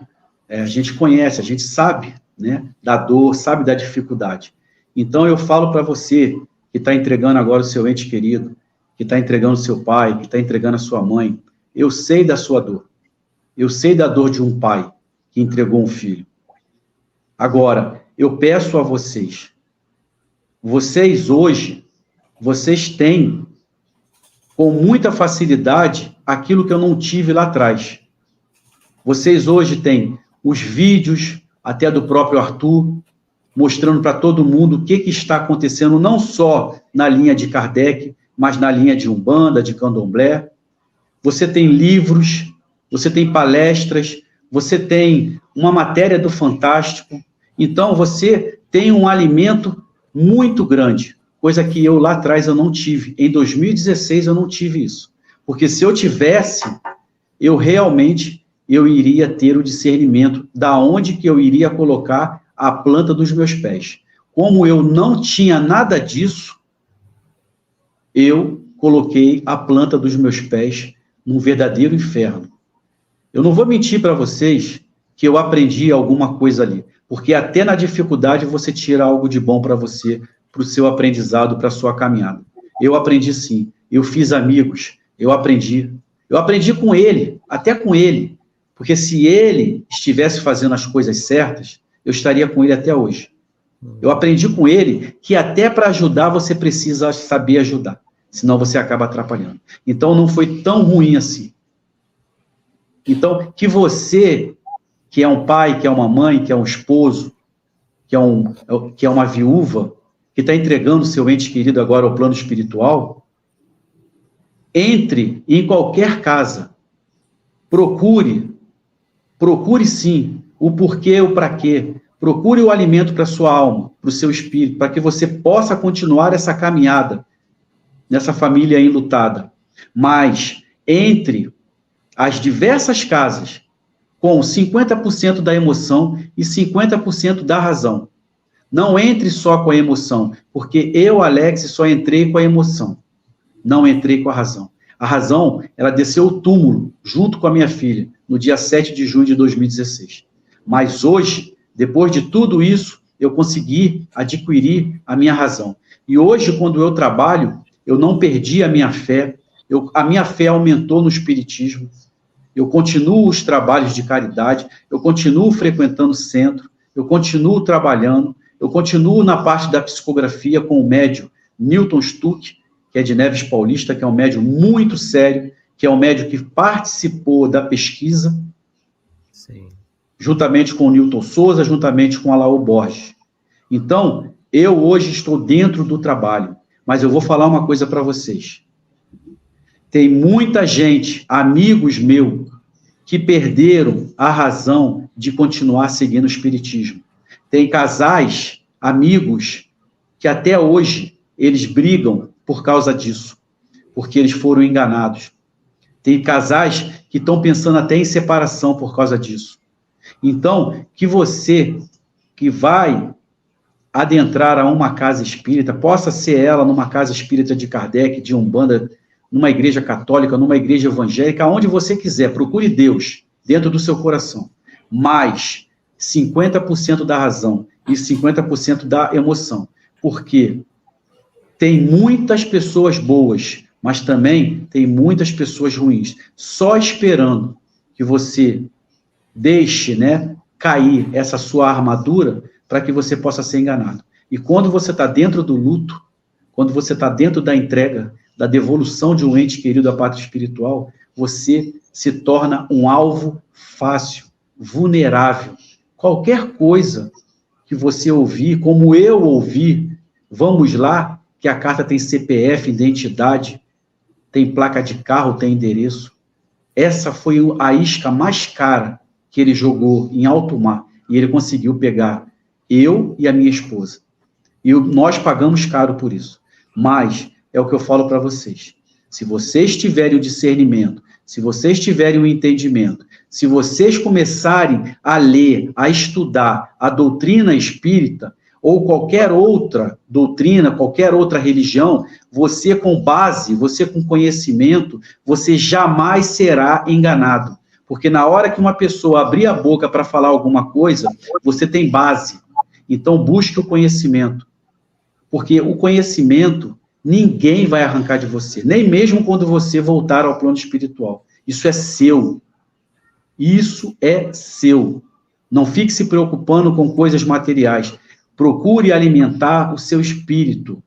a gente conhece, a gente sabe, né, da dor, sabe da dificuldade. Então, eu falo para você que está entregando agora o seu ente querido, que está entregando o seu pai, que está entregando a sua mãe, eu sei da sua dor. Eu sei da dor de um pai que entregou um filho. Agora, eu peço a vocês hoje, vocês têm, com muita facilidade, aquilo que eu não tive lá atrás. Vocês hoje têm os vídeos, até do próprio Arthur, mostrando para todo mundo o que está acontecendo, não só na linha de Kardec, mas na linha de Umbanda, de Candomblé. Você tem livros, você tem palestras, você tem uma matéria do Fantástico. Então, você tem um alimento muito grande, coisa que eu lá atrás eu não tive. Em 2016 eu não tive isso. Porque se eu tivesse, eu realmente iria ter o discernimento da onde que eu iria colocar a planta dos meus pés. Como eu não tinha nada disso, eu coloquei a planta dos meus pés num verdadeiro inferno. Eu não vou mentir para vocês que eu aprendi alguma coisa ali, porque até na dificuldade você tira algo de bom para você, para o seu aprendizado, para a sua caminhada. Eu aprendi sim, eu fiz amigos, eu aprendi com ele, até com ele, porque se ele estivesse fazendo as coisas certas, eu estaria com ele até hoje. Eu aprendi com ele que até para ajudar você precisa saber ajudar, senão você acaba atrapalhando. Então não foi tão ruim assim. Então, que você, que é um pai, que é uma mãe, que é um esposo, que é uma viúva, que está entregando seu ente querido agora ao plano espiritual, entre em qualquer casa, procure sim o porquê, o para quê, procure o alimento para a sua alma, para o seu espírito, para que você possa continuar essa caminhada nessa família enlutada. Mas entre as diversas casas, com 50% da emoção e 50% da razão. Não entre só com a emoção, porque eu, Alex, só entrei com a emoção. Não entrei com a razão. A razão, ela desceu o túmulo, junto com a minha filha, no dia 7 de junho de 2016. Mas hoje, depois de tudo isso, eu consegui adquirir a minha razão. E hoje, quando eu trabalho, eu não perdi a minha fé, a minha fé aumentou no espiritismo, eu continuo os trabalhos de caridade, eu continuo frequentando o centro, eu continuo trabalhando, eu continuo na parte da psicografia com o médium Newton Stuck, que é de Neves Paulista, que é um médium muito sério, que é um médium que participou da pesquisa, sim, juntamente com o Newton Souza, juntamente com Alaô Borges. Então, eu hoje estou dentro do trabalho, mas eu vou falar uma coisa para vocês. Tem muita gente, amigos meus, que perderam a razão de continuar seguindo o espiritismo. Tem casais, amigos, que até hoje eles brigam por causa disso, porque eles foram enganados. Tem casais que estão pensando até em separação por causa disso. Então, que você que vai adentrar a uma casa espírita, possa ser ela numa casa espírita de Kardec, de Umbanda, numa igreja católica, numa igreja evangélica, aonde você quiser, procure Deus dentro do seu coração. Mas 50% da razão e 50% da emoção. Porque tem muitas pessoas boas, mas também tem muitas pessoas ruins, só esperando que você deixe, cair essa sua armadura para que você possa ser enganado. E quando você está dentro do luto, quando você está dentro da entrega, da devolução de um ente querido à pátria espiritual, você se torna um alvo fácil, vulnerável. Qualquer coisa que você ouvir, como eu ouvi, vamos lá, que a carta tem CPF, identidade, tem placa de carro, tem endereço. Essa foi a isca mais cara que ele jogou em alto mar, e ele conseguiu pegar eu e a minha esposa. E nós pagamos caro por isso. Mas é o que eu falo para vocês. Se vocês tiverem o discernimento, se vocês tiverem o entendimento, se vocês começarem a ler, a estudar a doutrina espírita, ou qualquer outra doutrina, qualquer outra religião, você com base, você com conhecimento, você jamais será enganado. Porque na hora que uma pessoa abrir a boca para falar alguma coisa, você tem base. Então busque o conhecimento. Porque o conhecimento ninguém vai arrancar de você, nem mesmo quando você voltar ao plano espiritual. Isso é seu. Isso é seu. Não fique se preocupando com coisas materiais. Procure alimentar o seu espírito.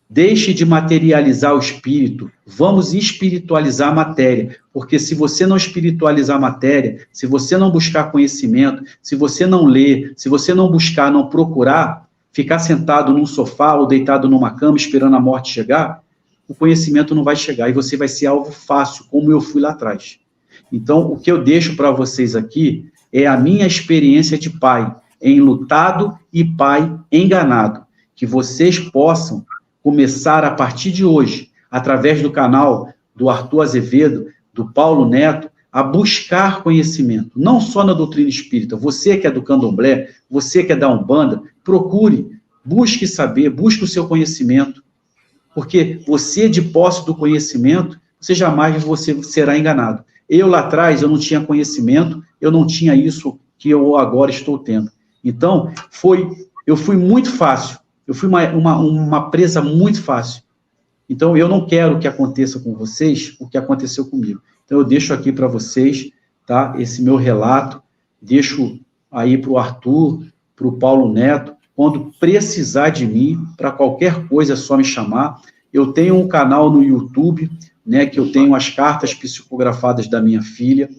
Deixe de materializar o espírito. Vamos espiritualizar a matéria. Porque se você não espiritualizar a matéria, se você não buscar conhecimento, se você não ler, se você não buscar, não procurar, ficar sentado num sofá ou deitado numa cama esperando a morte chegar, o conhecimento não vai chegar e você vai ser alvo fácil, como eu fui lá atrás. Então, o que eu deixo para vocês aqui é a minha experiência de pai enlutado e pai enganado, que vocês possam começar a partir de hoje, através do canal do Arthur Azevedo, do Paulo Neto, a buscar conhecimento, não só na doutrina espírita. Você que é do candomblé, você que é da Umbanda, procure, busque saber, busque o seu conhecimento, porque você, de posse do conhecimento, você jamais será enganado. Eu, lá atrás, eu não tinha conhecimento, eu não tinha isso que eu agora estou tendo. Então, eu fui muito fácil, eu fui uma presa muito fácil. Então, eu não quero que aconteça com vocês o que aconteceu comigo. Então, eu deixo aqui para vocês, tá, esse meu relato, deixo aí para o Arthur, para o Paulo Neto, quando precisar de mim, para qualquer coisa é só me chamar. Eu tenho um canal no YouTube, né, que eu tenho as cartas psicografadas da minha filha,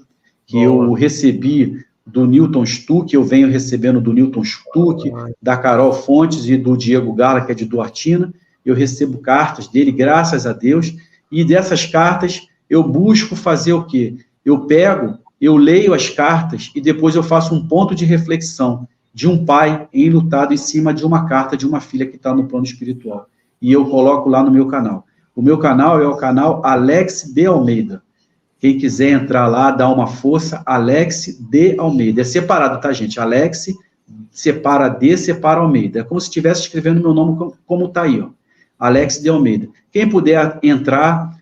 que eu recebi do Newton Stuck, eu venho recebendo do Newton Stuck, da Carol Fontes e do Diego Gala, que é de Duartina. Eu recebo cartas dele, graças a Deus, e dessas cartas eu busco fazer o quê? Eu leio as cartas e depois eu faço um ponto de reflexão de um pai enlutado em cima de uma carta de uma filha que está no plano espiritual. E eu coloco lá no meu canal. O meu canal é o canal Alex de Almeida. Quem quiser entrar lá, dar uma força, Alex de Almeida. É separado, tá, gente? Alex, separa D, separa Almeida. É como se estivesse escrevendo meu nome como está aí, ó. Alex de Almeida. Quem puder entrar,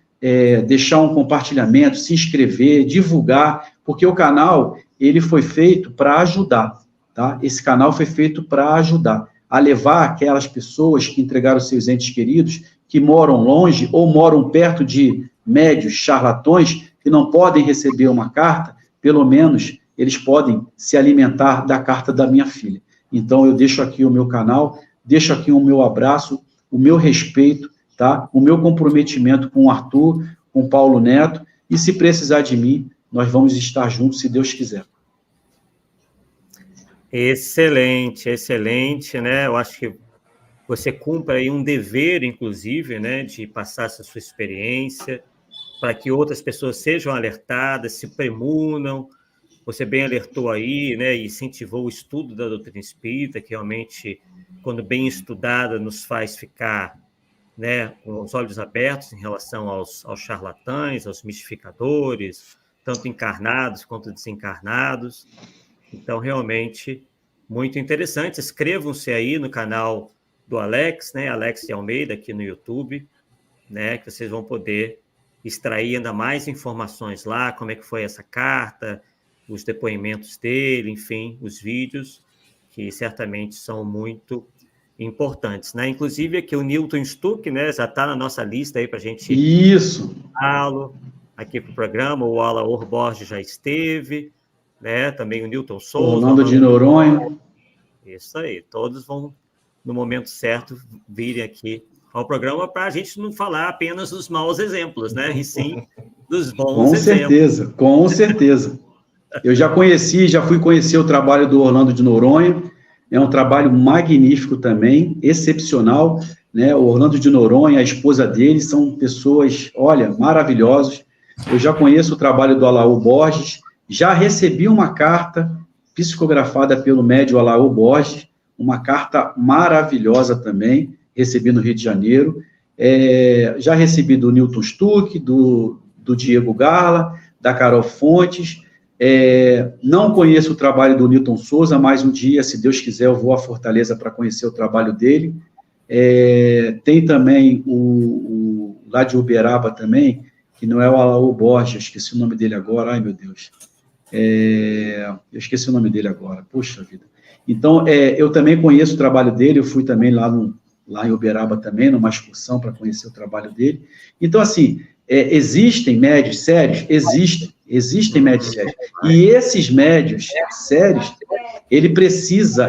deixar um compartilhamento, se inscrever, divulgar, porque o canal, ele foi feito para ajudar, tá? Esse canal foi feito para ajudar a levar aquelas pessoas que entregaram seus entes queridos, que moram longe ou moram perto de médios charlatões, que não podem receber uma carta, pelo menos eles podem se alimentar da carta da minha filha. Então, eu deixo aqui o meu canal, deixo aqui o meu abraço, o meu respeito, tá? O meu comprometimento com o Arthur, com o Paulo Neto, e se precisar de mim, nós vamos estar juntos, se Deus quiser. Excelente, excelente, né? Eu acho que você cumpre aí um dever, inclusive, né, de passar essa sua experiência para que outras pessoas sejam alertadas, se premunam. Você bem alertou aí, né, e incentivou o estudo da doutrina espírita, que realmente, quando bem estudada, nos faz ficar, né, com os olhos abertos em relação aos charlatães, aos mistificadores, tanto encarnados quanto desencarnados. Então, realmente, muito interessante. Inscrevam-se aí no canal do Alex, né, Alex de Almeida, aqui no YouTube, né, que vocês vão poder extrair ainda mais informações lá, como é que foi essa carta, os depoimentos dele, enfim, os vídeos, que certamente são muito importantes, né? Inclusive aqui o Newton Stuck, né, já está na nossa lista aí para a gente... Isso! Falo aqui para o programa, o Alaor Borges já esteve, né? Também o Newton Souza. Orlando de Noronha. Isso aí, todos vão, no momento certo, virem aqui ao programa para a gente não falar apenas dos maus exemplos, né? E sim dos bons exemplos. Com certeza. Eu já fui conhecer o trabalho do Orlando de Noronha, é um trabalho magnífico também, excepcional, né? O Orlando de Noronha, a esposa dele, são pessoas, olha, maravilhosas. Eu já conheço o trabalho do Alaor Borges, já recebi uma carta psicografada pelo médium Alaor Borges, uma carta maravilhosa também, recebi no Rio de Janeiro. Já recebi do Newton Stuck, do Diego Gala, da Carol Fontes. Não conheço o trabalho do Newton Souza, mas um dia, se Deus quiser, eu vou à Fortaleza para conhecer o trabalho dele. Tem também o lá de Uberaba também, que não é o Alaor Borges, esqueci o nome dele agora, ai meu Deus. Eu esqueci o nome dele agora, puxa vida. Então, eu também conheço o trabalho dele, eu fui também lá em Uberaba também, numa excursão para conhecer o trabalho dele. Então, assim, existem médios sérios? Existem médios sérios. E esses médios sérios, eles precisam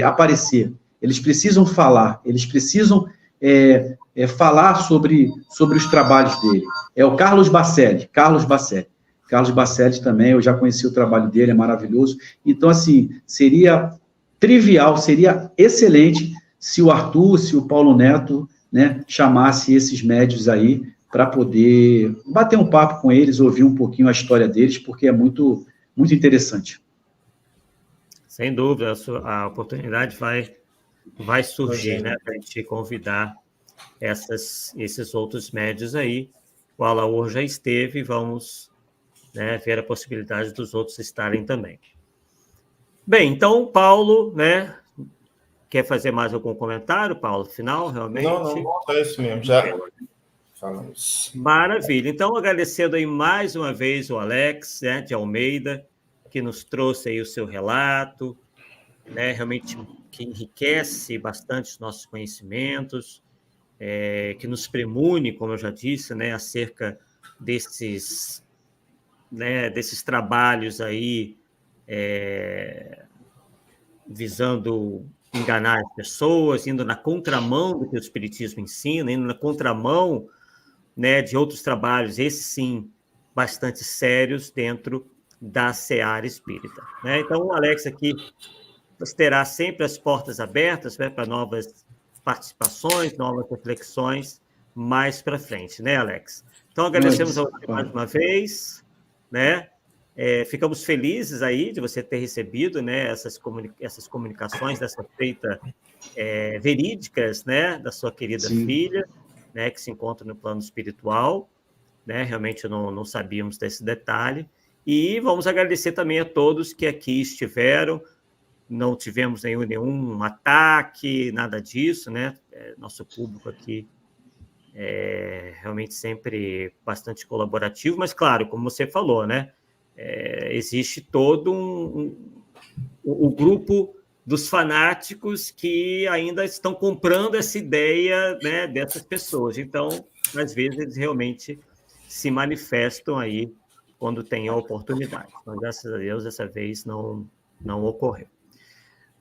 aparecer, eles precisam falar, eles precisam falar sobre os trabalhos dele. É o Carlos Bacelli. Carlos Bacelli também, eu já conheci o trabalho dele, é maravilhoso. Então, assim, seria trivial, seria excelente se o Arthur, se o Paulo Neto, né, chamasse esses médios aí para poder bater um papo com eles, ouvir um pouquinho a história deles, porque é muito, muito interessante. Sem dúvida, a oportunidade vai vai surgir, né, para a gente convidar esses outros médios aí. O Alaor já esteve, vamos, né, ver a possibilidade dos outros estarem também. Bem, então, Paulo, né, quer fazer mais algum comentário, Paulo, final, realmente? Não, é isso mesmo, já falamos. Maravilha. Então, agradecendo aí mais uma vez o Alex, né, de Almeida, que nos trouxe aí o seu relato, né, realmente que enriquece bastante os nossos conhecimentos, que nos premune, como eu já disse, né, acerca desses trabalhos aí visando enganar as pessoas, indo na contramão do que o Espiritismo ensina, indo na contramão, né, de outros trabalhos, esses sim, bastante sérios dentro da seara espírita, né? Então, o Alex aqui terá sempre as portas abertas, né, para novas participações, novas reflexões mais para frente, né, Alex? Então, agradecemos a você mais uma vez, né? Ficamos felizes aí de você ter recebido, né, essas comunicações dessa feita verídicas, né, da sua querida filha, né, que se encontra no plano espiritual, né? Realmente não sabíamos desse detalhe. E vamos agradecer também a todos que aqui estiveram. Não tivemos nenhum ataque, nada disso, né? Nosso público aqui realmente sempre bastante colaborativo, mas, claro, como você falou, né? Existe todo o grupo dos fanáticos que ainda estão comprando essa ideia, né, dessas pessoas. Então, às vezes, eles realmente se manifestam aí quando tem a oportunidade. Mas, graças a Deus, dessa vez não ocorreu.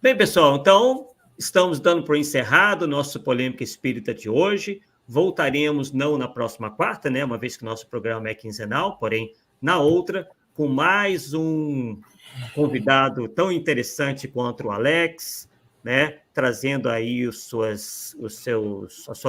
Bem, pessoal, então, estamos dando por encerrado o nosso Polêmica Espírita de hoje. Voltaremos não na próxima quarta, né, uma vez que o nosso programa é quinzenal, porém, na outra, com mais um convidado tão interessante quanto o Alex, né, trazendo aí a sua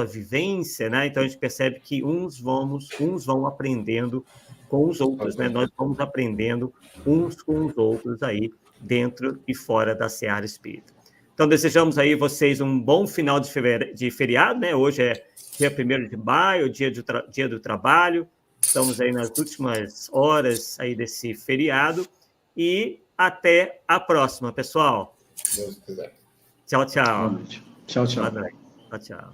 vivência, né? Então a gente percebe que uns vão aprendendo com os outros, né? Nós vamos aprendendo uns com os outros aí dentro e fora da seara espírita. Então desejamos aí vocês um bom final de feriado, né? Hoje é dia 1º de maio, dia do trabalho. Estamos aí nas últimas horas aí desse feriado e até a próxima, pessoal. Deus quiser. Tchau, tchau. Tchau, tchau. Boa noite. Tchau, tchau.